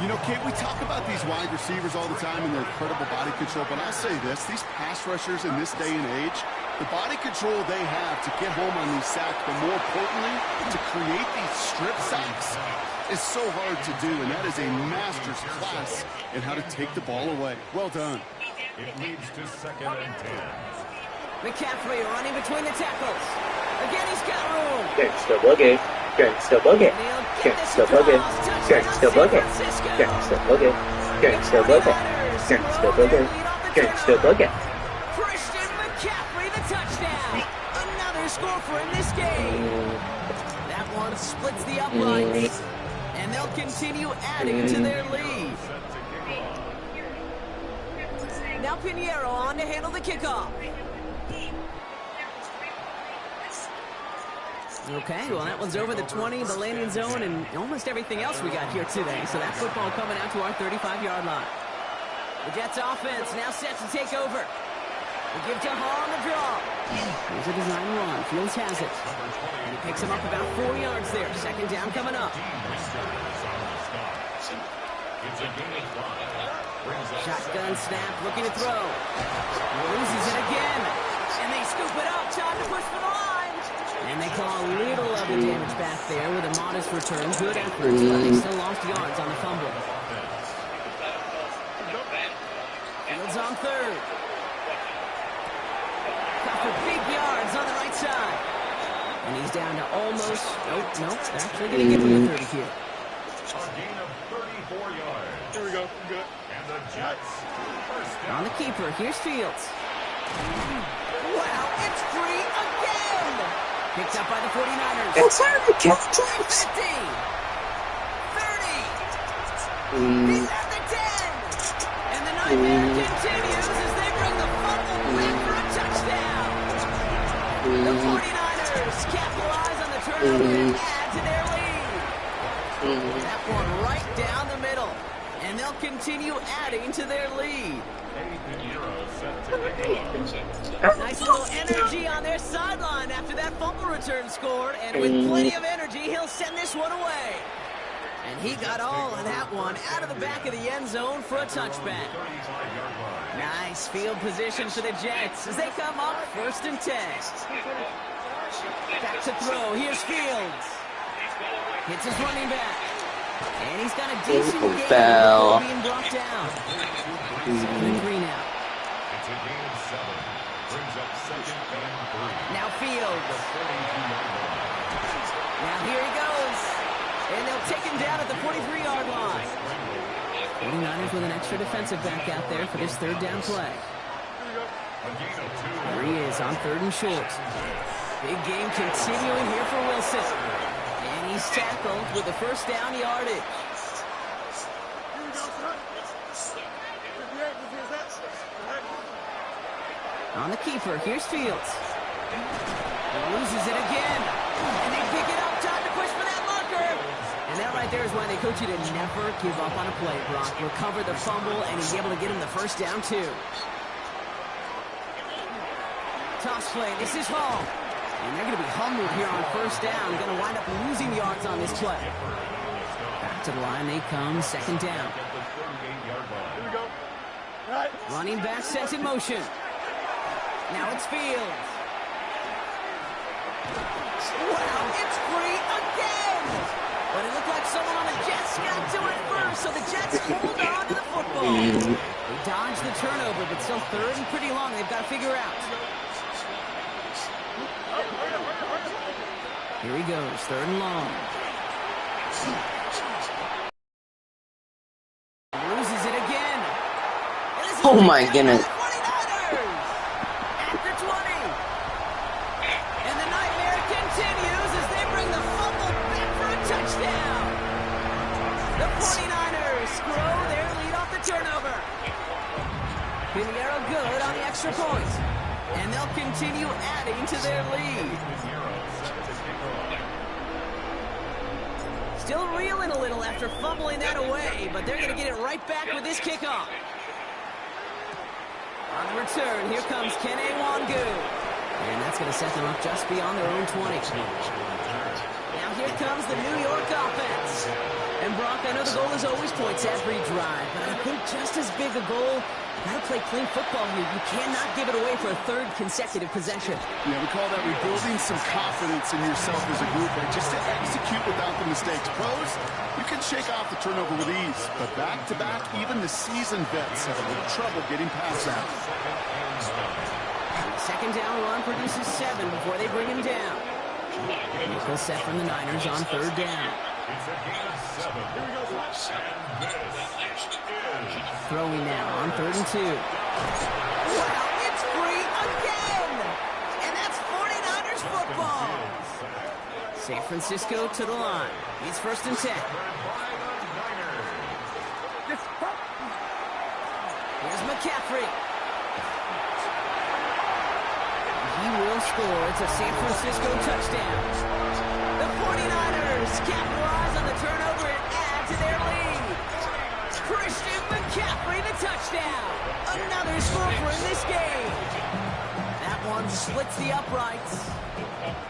You know, Kate, we talk about these wide receivers all the time and their incredible body control, but I'll say this, these pass rushers in this day and age, the body control they have to get home on these sacks, but more importantly, to create these strip sacks is so hard to do, and that is a master's class in how to take the ball away. Well done. It leads to 2nd and 10. McCaffrey running between the tackles. Again, he's got room. Gangsta boogie. Gangsta boogie. Gangsta boogie. Gangsta boogie. Gangsta boogie. Gangsta boogie. Gangsta boogie. Gangsta boogie. Christian McCaffrey, the touchdown. Another score for him this game. That one splits the uprights. And and they'll continue adding to their lead. Now Pinheiro on to handle the kickoff. Okay, well, that one's over the 20, the landing zone, and almost everything else we got here today. So that football coming out to our 35-yard line. The Jets offense now set to take over. They give to Hall on the draw. Here's a design run. Fields has it. And he picks him up about 4 yards there. Second down coming up. Shotgun snap, looking to throw. Loses it again. And they scoop it up. Time to push for the line. And they call a little of the damage back there with a modest return. Good effort, but they still lost yards on the fumble. Fields on third. Got for big yards on the right side. And he's down to almost... Nope. They're actually going to give him the 30 here. A gain of 34 yards. Here we go. Good. And the Jets first down. On the keeper, here's Fields. Wow, it's free again! Picked up by the 49ers. It's hard to catch 50. 30. He's at the 10. And the nightmare continues as they bring the fumble back for a touchdown. The 49ers capitalize on the turnover and add to their lead. That one right down the middle. And they'll continue adding to their lead. Nice little energy on their sideline after that fumble return scored. And with plenty of energy, he'll send this one away. And he got all of that one out of the back of the end zone for a touchback. Nice field position for the Jets as they come up 1st and 10. Back to throw. Here's Fields. Hits his running back. And he's got a decent game before being brought down. 7 and 3 now. It's a gain of 7. Brings up 2nd and 3. Now Fields. Now here he goes. And they'll take him down at the 43-yard line. 49ers with an extra defensive back out there for this 3rd down play. There he is on 3rd and short. Big game continuing here for Wilson. And he's tackled with the 1st down yardage. On the keeper, here's Fields. He loses it again. And they pick it up. Time to push for that marker. And that right there is why they coach you to never give up on a play, Brock. Recover the fumble, and he's able to get him the 1st down, too. Toss play. This is Hall. And they're going to be humbled here on 1st down. Going to wind up losing yards on this play. Back to the line they come. 2nd down. Here we go. Right. Running back sent in motion. Now it's Fields. Wow, it's free again! But it looked like someone on the Jets got to it first, so the Jets hold on to the football. They dodged the turnover, but still 3rd and pretty long. They've got to figure out. Here he goes, 3rd and long. Loses it again. Oh my goodness. At the 20. And the nightmare continues as they bring the fumble back for a touchdown. The 49ers grow their lead off the turnover. Pinheiro good on the extra point. And they'll continue adding to their lead. Still reeling a little after fumbling that away, but they're going to get it right back with this kickoff. On the return, here comes Kene Wangu. And that's going to set them up just beyond their own 20. Now here comes the New York offense. And Brock, I know the goal is always points every drive, but I think just as big a goal, you got to play clean football here. You cannot give it away for a 3rd consecutive possession. Yeah, we call that rebuilding some confidence in yourself as a group, and just to execute without the mistakes. Pros, you can shake off the turnover with ease, but back-to-back, even the seasoned vets have a little trouble getting past that. 2nd down run produces 7 before they bring him down. Nickel set from the Niners on 3rd down. It's a gain of 7. And this is Throwing now on 3rd and 2. Wow, it's free again! And that's 49ers football! San Francisco to the line. It's 1st and 10. Here's McCaffrey. He will score. It's a San Francisco touchdown. The 49ers capitalize on the turnover and add to their lead. Christian McCaffrey, the touchdown. Another score for in this game. That one splits the uprights.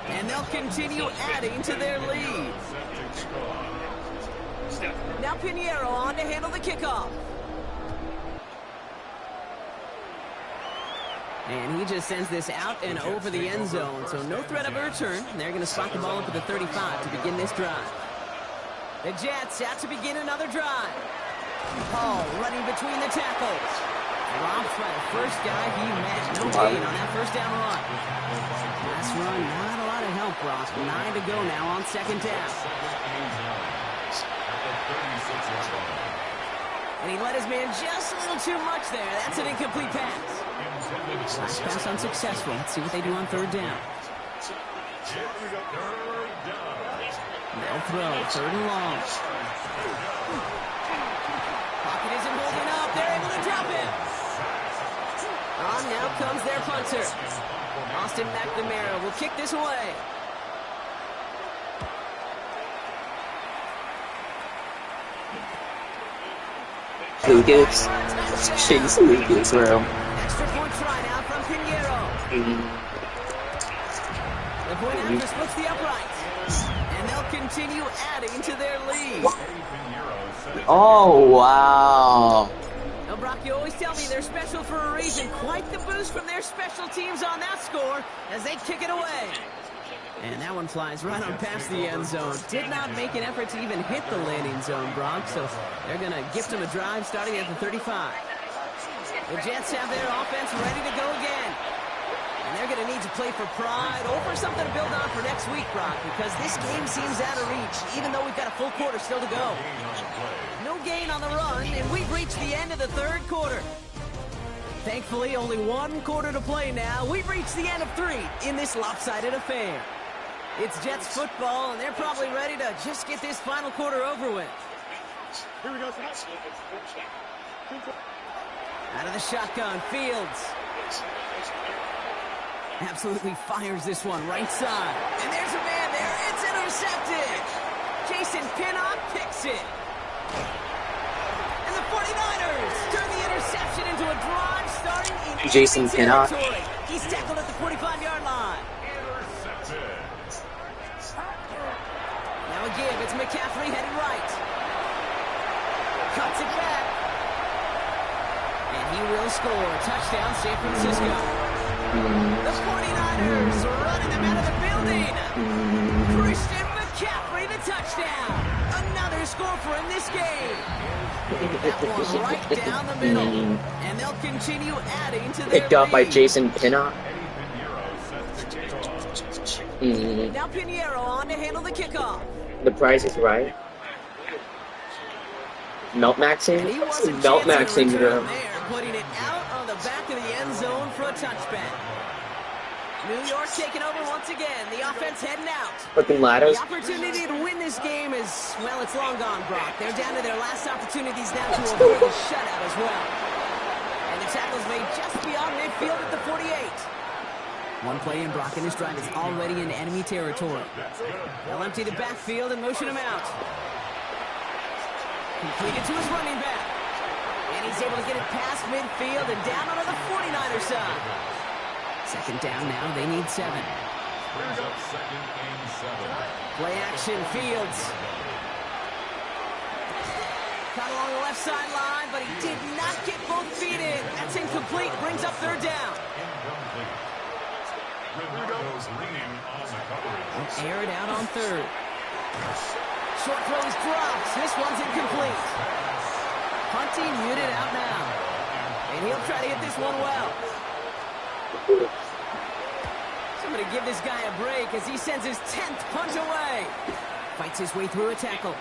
And they'll continue adding to their lead. Now Pinheiro on to handle the kickoff. And he just sends this out and over the end zone, so no threat of a return. They're going to spot the ball up at the 35 to begin this drive. The Jets out to begin another drive. Hall running between the tackles. Drops by the first guy he met. No gain on that first down run. Last run, not a lot of help, Ross. 9 to go now on 2nd down. And he let his man just a little too much there. That's an incomplete pass. Last pass unsuccessful. Let's see what they do on 3rd down. They'll throw. 3rd and long. Pocket isn't holding up. They're able to drop him. On now comes their punter. Austin McNamara will kick this away. Lucas. Chase Lucas, bro. Extra point try now from Pinheiro. The point after splits the uprights. And they'll continue adding to their lead. Oh, wow. Now, Brock, you always tell me they're special for a reason. Quite the boost from their special teams on that score as they kick it away. And that one flies right on past the end zone. Did not make an effort to even hit the landing zone, Brock, so they're going to gift him a drive starting at the 35. The Jets have their offense ready to go again. And they're going to need to play for pride or for something to build on for next week, Brock, because this game seems out of reach, even though we've got a full quarter still to go. No gain on the run, and we've reached the end of the 3rd quarter. Thankfully, only 1 quarter to play now. We've reached the end of 3 in this lopsided affair. It's Jets football, and they're probably ready to just get this final quarter over with. Here we go. Out of the shotgun, Fields. Absolutely fires this one right side. And there's a man there. It's intercepted. Jason Pinnock picks it. And the 49ers turn the interception into a drive starting in Jason Pinnock. He's tackled at the 45-yard line. Now a give. It's McCaffrey headed right. Cuts it back. And he will score. Touchdown, San Francisco. The 49ers running them out of the building. Christian McCaffrey, the touchdown. Another score for him this game. That one right down the middle. And they'll continue adding to their Picked up by lead. Jason Pinnock. Now Pinheiro on to handle the kickoff. The price is right. Melt maxing? Melt maxing, bro. Putting it out on the back of the end zone for a touchback. New York taking over once again. The offense heading out. Fucking ladders. The opportunity to win this game is, well, it's long gone, Brock. They're down to their last opportunities now to avoid the shutout as well. And the tackle's made just beyond midfield at the 48. One play in, Brock, in this drive is already in enemy territory. They'll empty the backfield and motion him out. Completed to his running back. And he's able to get it past midfield and down onto the 49er side. 2nd down now. They need 7. Play action, Fields. Caught along the left sideline, but he did not get both feet in. That's incomplete. Brings up 3rd down. Air it out on 3rd. Short throw is dropped. This one's incomplete. Punting muted out now. And he'll try to hit this one well. Somebody give this guy a break as he sends his 10th punt away. Fights his way through a tackle.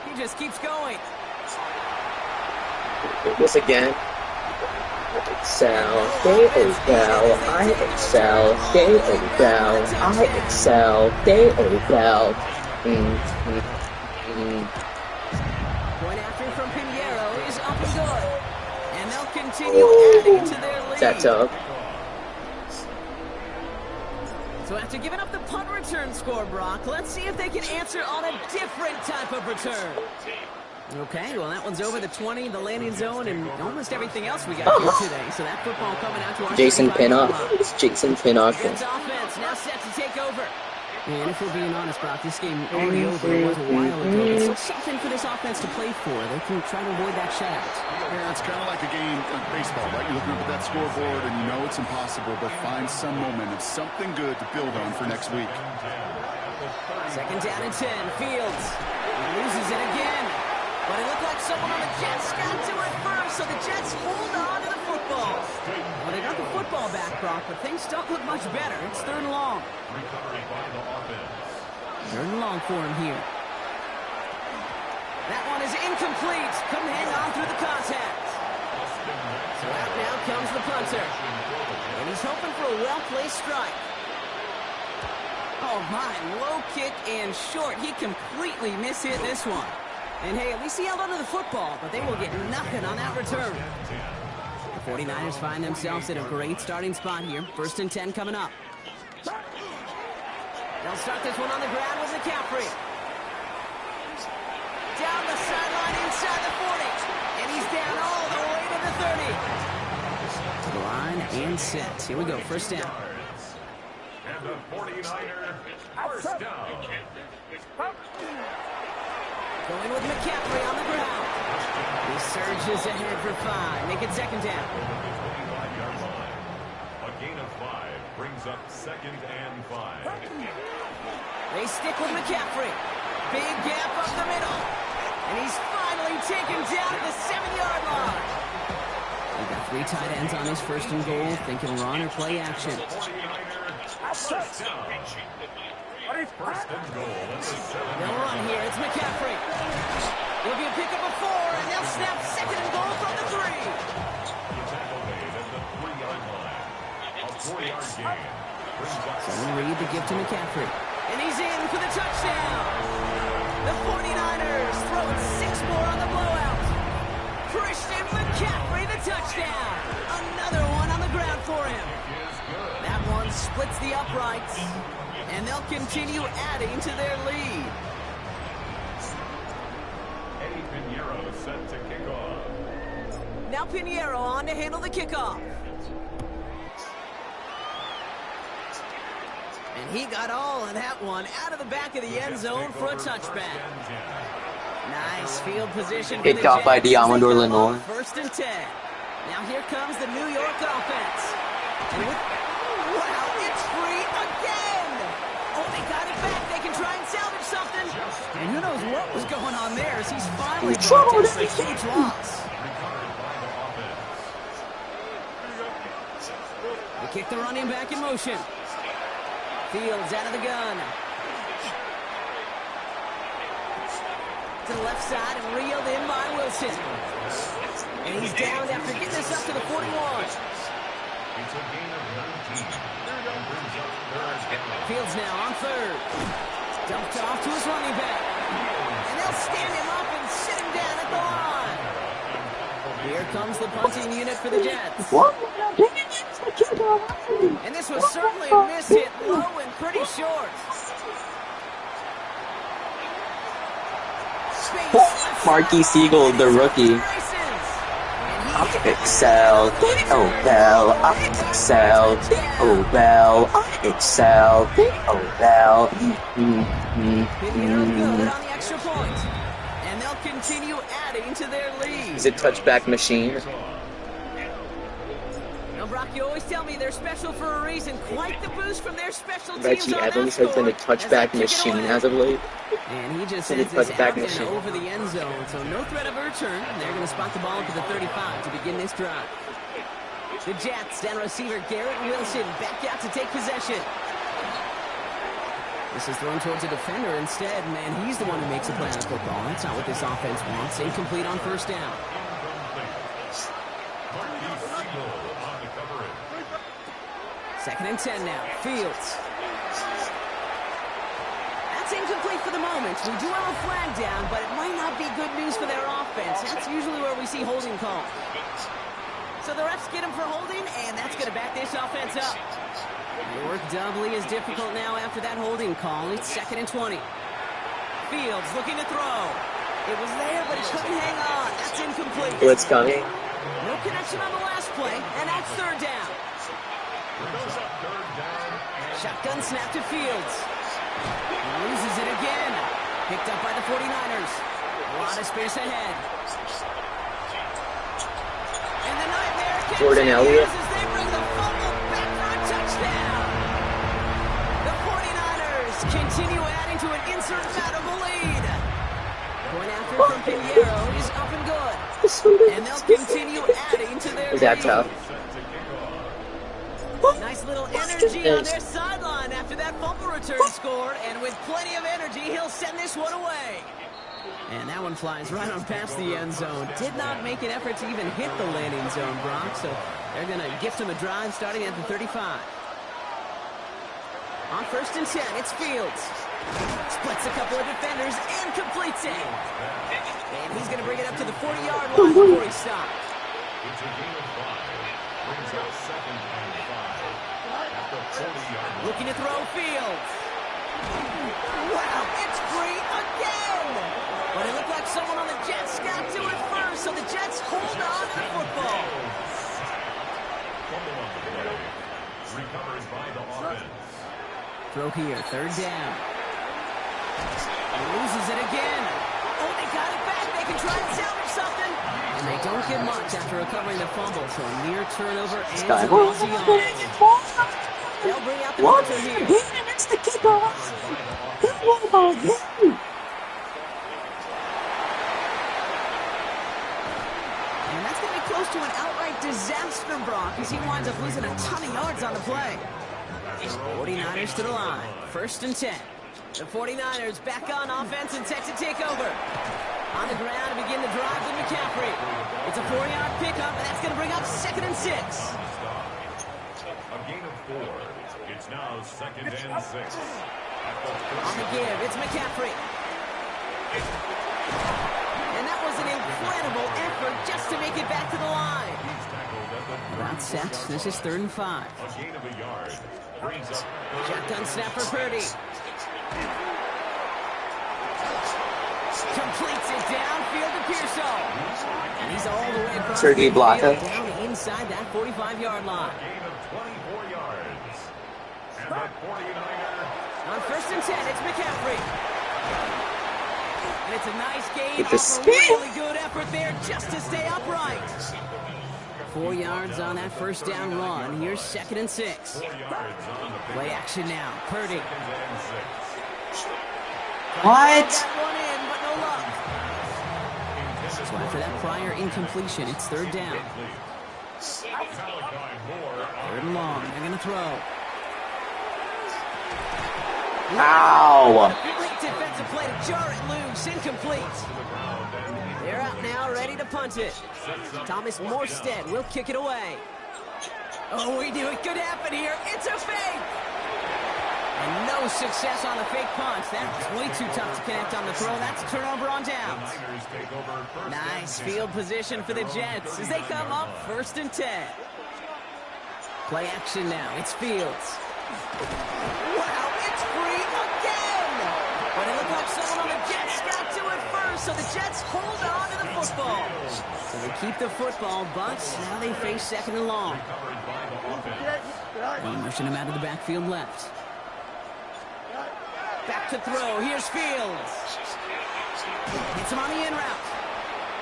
He just keeps going. This again. excel, they excel, I excel, they excel, I excel, they excel. Point after from Pinheiro is up and good. And they'll continue adding to their lead. That's up. So after giving up the punt return score, Brock, let's see if they can answer on a different type of return. Okay, well, that one's over the 20, the landing zone, and almost everything else we got here today. So that football coming out to our Jason Pinnock. It's Jason Pinnock. Jets offense now set to take over. And if we're being honest, Brock, this game already over. It was a while ago. But still something for this offense to play for. They can try to avoid that shutout. Yeah, it's kind of like a game like baseball, right? You're looking up at that scoreboard and you know it's impossible, but find some momentum, something good to build on for next week. Second down and 10. Fields loses it again. But it looked like someone on the Jets got to it first, so the Jets hold on to the football. Well, they got the football back, Brock, but things don't look much better. It's third and long. Third and long for him here. That one is incomplete. Couldn't hang on through the contact. So out now comes the punter. And he's hoping for a well-placed strike. Oh, my. Low kick and short. He completely mishit this one. And, hey, at least he held onto the football, but they will get nothing on that return. The 49ers find themselves at a great starting spot here. First and 10 coming up. They'll start this one on the ground with McCaffrey. Down the sideline inside the 40. And he's down all the way to the 30. To the line and set. Here we go, first down. And the 49er first down. Going with McCaffrey on the ground. He surges ahead for 5. Make it second down. A gain of 5 brings up second and 5. They stick with McCaffrey. Big gap up the middle. And he's finally taken down at the 7-yard line. We've got 3 tight ends on his first and goal, thinking run or play action. First down. First and goal at the 7. They'll run here. It's McCaffrey. It'll be a pickup of 4, and they'll snap second and goal from the 3. The tackle made at the 3-yard line. A 4-yard gain. Someone read the give to McCaffrey. And he's in for the touchdown. The 49ers throwing 6 more on the blowout. Christian McCaffrey, the touchdown. Another one on the ground for him. That one splits the uprights. And they'll continue adding to their lead. Eddie Pinheiro set to kick off. Now Pinheiro on to handle the kickoff. And he got all of that one out of the back of the end zone for a touchback. Nice field position. Picked off by Diamondor Lenore. First and 10. Now here comes the New York offense. And with, wow, it's free again. Oh, they got it back. They can try and salvage something. And who knows what was going on there as he's finally brought down a huge loss. They kick the running back in motion. Fields out of the gun. To the left side and reeled in by Wilson. And he's down after getting this up to the 41. It's a gain of 19. Fields now on third. Dumped off to his running back. And they'll stand him up and sit him down at the line. Here comes the punting unit for the Jets. And this was certainly a miss hit, low and pretty short. Marquis Siegel, the rookie. I excel, oh well, I excel, oh well, I excel, oh well. Good on the extra point. And they'll continue adding to their lead. He's a touchback machine. Now, Brock, you always tell me they're special for a reason. Quite the boost from their special teams. Reggie Evans has been a touchback machine as of late. And he just sends this out and over the end zone, so no threat of a return. They're going to spot the ball to the 35 to begin this drive. The Jets, down receiver Garrett Wilson, back out to take possession. This is thrown towards a defender instead. Man, he's the one who makes a play on the football. That's not what this offense wants. Incomplete on first down. Second and 10 now. Fields. That's incomplete for the moment. We do have a flag down, but it might not be good news for their offense. That's usually where we see holding calls. So the refs get him for holding, and that's going to back this offense up. The work doubly is difficult now after that holding call. It's second and 20. Fields looking to throw. It was there, but he couldn't hang on. That's incomplete. Blitz coming. No connection on the last play, and that's third down. Shotgun snap to Fields. He loses it again. Picked up by the 49ers. A lot of space ahead. And the nightmare Jordan Elliott. as they bring the fumble back for a touchdown. The 49ers continue adding to an insurmountable lead. Point after from Pinheiro is up and good. And they'll continue adding to their Is that lead. tough? Nice little energy on their sideline after that fumble return score. And with plenty of energy, he'll send this one away. And that one flies right on past the end zone. Did not make an effort to even hit the landing zone, Brock. So they're going to gift him a drive starting at the 35. On first and 10, it's Fields. Splits a couple of defenders and completes it. And he's going to bring it up to the 40-yard line before he stops. It's a gain of 5. Brings up second and 5 at the 40-yard line. Looking to throw Fields. Wow, it's free again. But it looked like someone on the Jets got to it first, so the Jets hold on to the football. Fumble on the play. Recovered by the offense. Throw here, third down. He loses it again. Oh, they got it back. They can try and salvage something. And they don't get much after recovering the fumble, so a near turnover and a loss of yards. They'll bring out the punter here. It's the keeper. And that's going to be close to an outright disaster, Brock, as he winds up losing a ton of yards on the play. 49ers to the line. First and 10. The 49ers back on offense and set to take over. On the ground to begin the drive with McCaffrey. It's a 4-yard pickup, and that's going to bring up second and 6. A gain of 4. It's now second and 6. On the give, it's McCaffrey. And that was an incredible effort just to make it back to the line. Ground set. This is third and 5. A gain of a yard. Brings up Shotgun snap for Purdy. Completes it downfield to Pearsall. And he's all the way across Sergey the field, Blaka. down inside that 45-yard line. gain of 24 yards. And the 49ers. On first and 10, it's McCaffrey. And it's a nice gain Get the off a speed. really good effort there just to stay upright. 4 yards on that first down run. Here's second and 6. 4 yards on the Play action now. Purdy. second and 6. What? That one in, but no luck. So after that prior incompletion, it's third down. Third and long. They're going to throw. Ow! Great defensive play to jar it loose. Incomplete. They're out now, ready to punt it. Thomas Morstead will kick it away. Oh, we knew it could happen here. It's a fake. And no success on the fake punch. That's way too tough to connect on the throw. That's a turnover on downs. Nice field position for the Jets as they come up first and 10. Play action now. It's Fields. Wow, it's free again. But it looked like someone on the Jets got to it first, so the Jets hold on to the football. So they keep the football, but now they face second and long. They motion him out of the backfield left. Back to throw. Here's Fields. Hits him on the in route.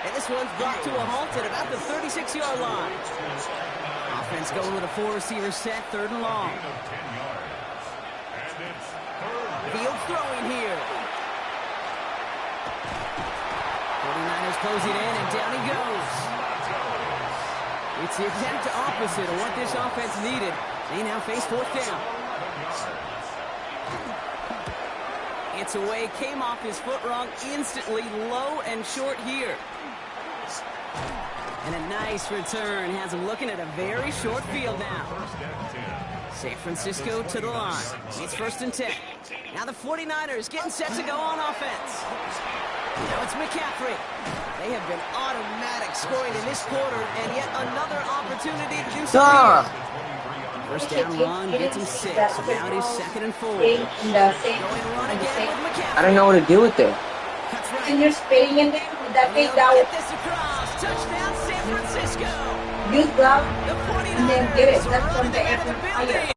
And this one's brought to a halt at about the 36-yard line. Offense going with a 4-receiver set, third and long. Fields throwing here. 49ers close it in, and down he goes. It's the exact opposite of what this offense needed. They now face fourth down. It's away, came off his foot wrong instantly, low and short here. And a nice return has him looking at a very short field now. San Francisco to the line. It's 1st and 10. Now the 49ers getting set to go on offense. Now it's McCaffrey. They have been automatic scoring in this quarter, and yet another opportunity to do so here. First down run gets him 6. Now it is 2nd and 4. Going run again with McCaffrey. I don't know what to do with it. Cuts right. And you're spitting in there with that big Get dowel. this across. Touchdown San Francisco. Use glove The 49ers and then get it. That's running from the them air into the fryer. building.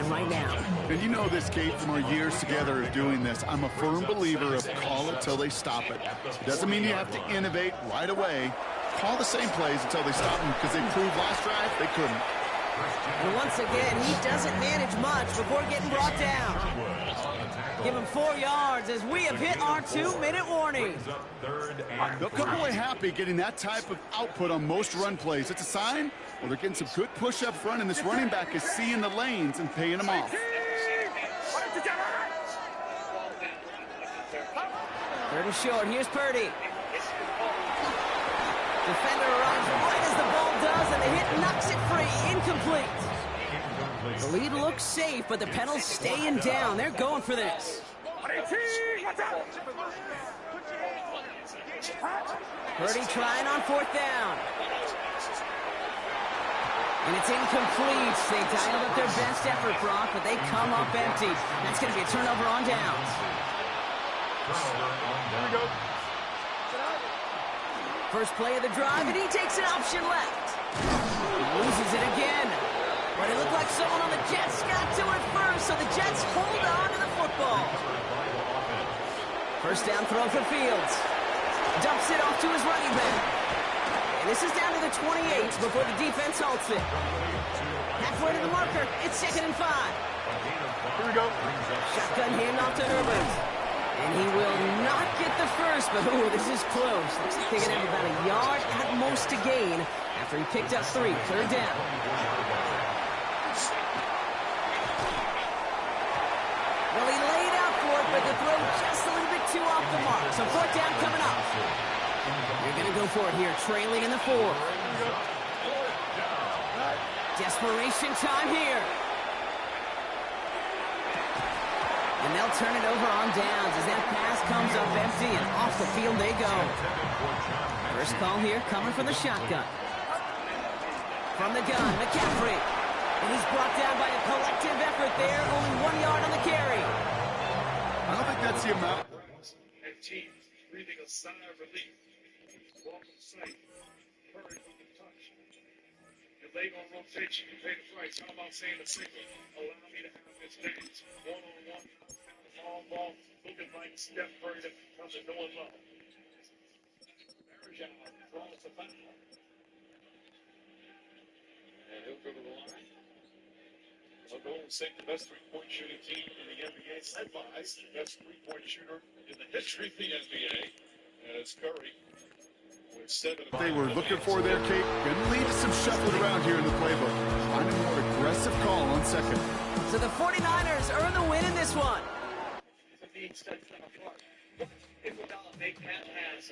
Again right now. And you know this, Kate, from our years together of doing this. I'm a firm believer of call it till they stop it. It doesn't mean you have to innovate right away. Call the same plays until they stop them, because they proved last drive they couldn't. And once again, he doesn't manage much before getting brought down. Give him 4 yards as we have hit our 2-minute warning. They'll come away happy getting that type of output on most run plays. It's a sign, well, they're getting some good push up front, and this running back is seeing the lanes and paying them off. 3rd and short. Here's Purdy. Defender arrives right as the ball does, and the hit knocks it free. Incomplete. The lead looks safe, but the Penals staying down. They're going for this. Purdy trying on 4th down. And it's incomplete. They dialed up their best effort, Brock, but they come up empty. That's going to be a turnover on downs. Here we go. First play of the drive, and he takes an option left. Loses it again. But it looked like someone on the Jets got to it first, so the Jets hold on to the football. First down throw for Fields. Dumps it off to his running back. And this is down to the 28 before the defense halts it. Halfway to the marker, it's 2nd and 5. Here we go. Shotgun handoff to Herbert. And he will not get the first, but ooh, this is close. Looks like they're going to have about a yard at most to gain after he picked up 3. 3rd down. Well, he laid out for it, but the throw just a little bit too off the mark. So 4th down coming up. They're going to go for it here, trailing in the 4th. Desperation time here. And they'll turn it over on downs as that pass comes up empty, and off the field they go. First call here coming from the shotgun. From the gun, McCaffrey. And he's brought down by a collective effort there, only 1 yard on the carry. I don't think that's the amount. And team breathing a sigh of relief. Welcome sight. Hurry with the touch. Your leg on rotation, you pay the price. How about saying a single? Allow me to have this dance. One-on-one. Ball, looking like Steph Curry to come to no one low. Marajal draws the foul. And he'll go to the line. Golden State, the best three-point shooting team in the NBA, led by the best three-point shooter in the history of the NBA, as Curry with 7. They were looking for their Cape. Going to lead to some shuffling around here in the playbook. Find a more aggressive call on second. So the 49ers earn the win in this one. It's a neat step from the front. Iguodala make that pass.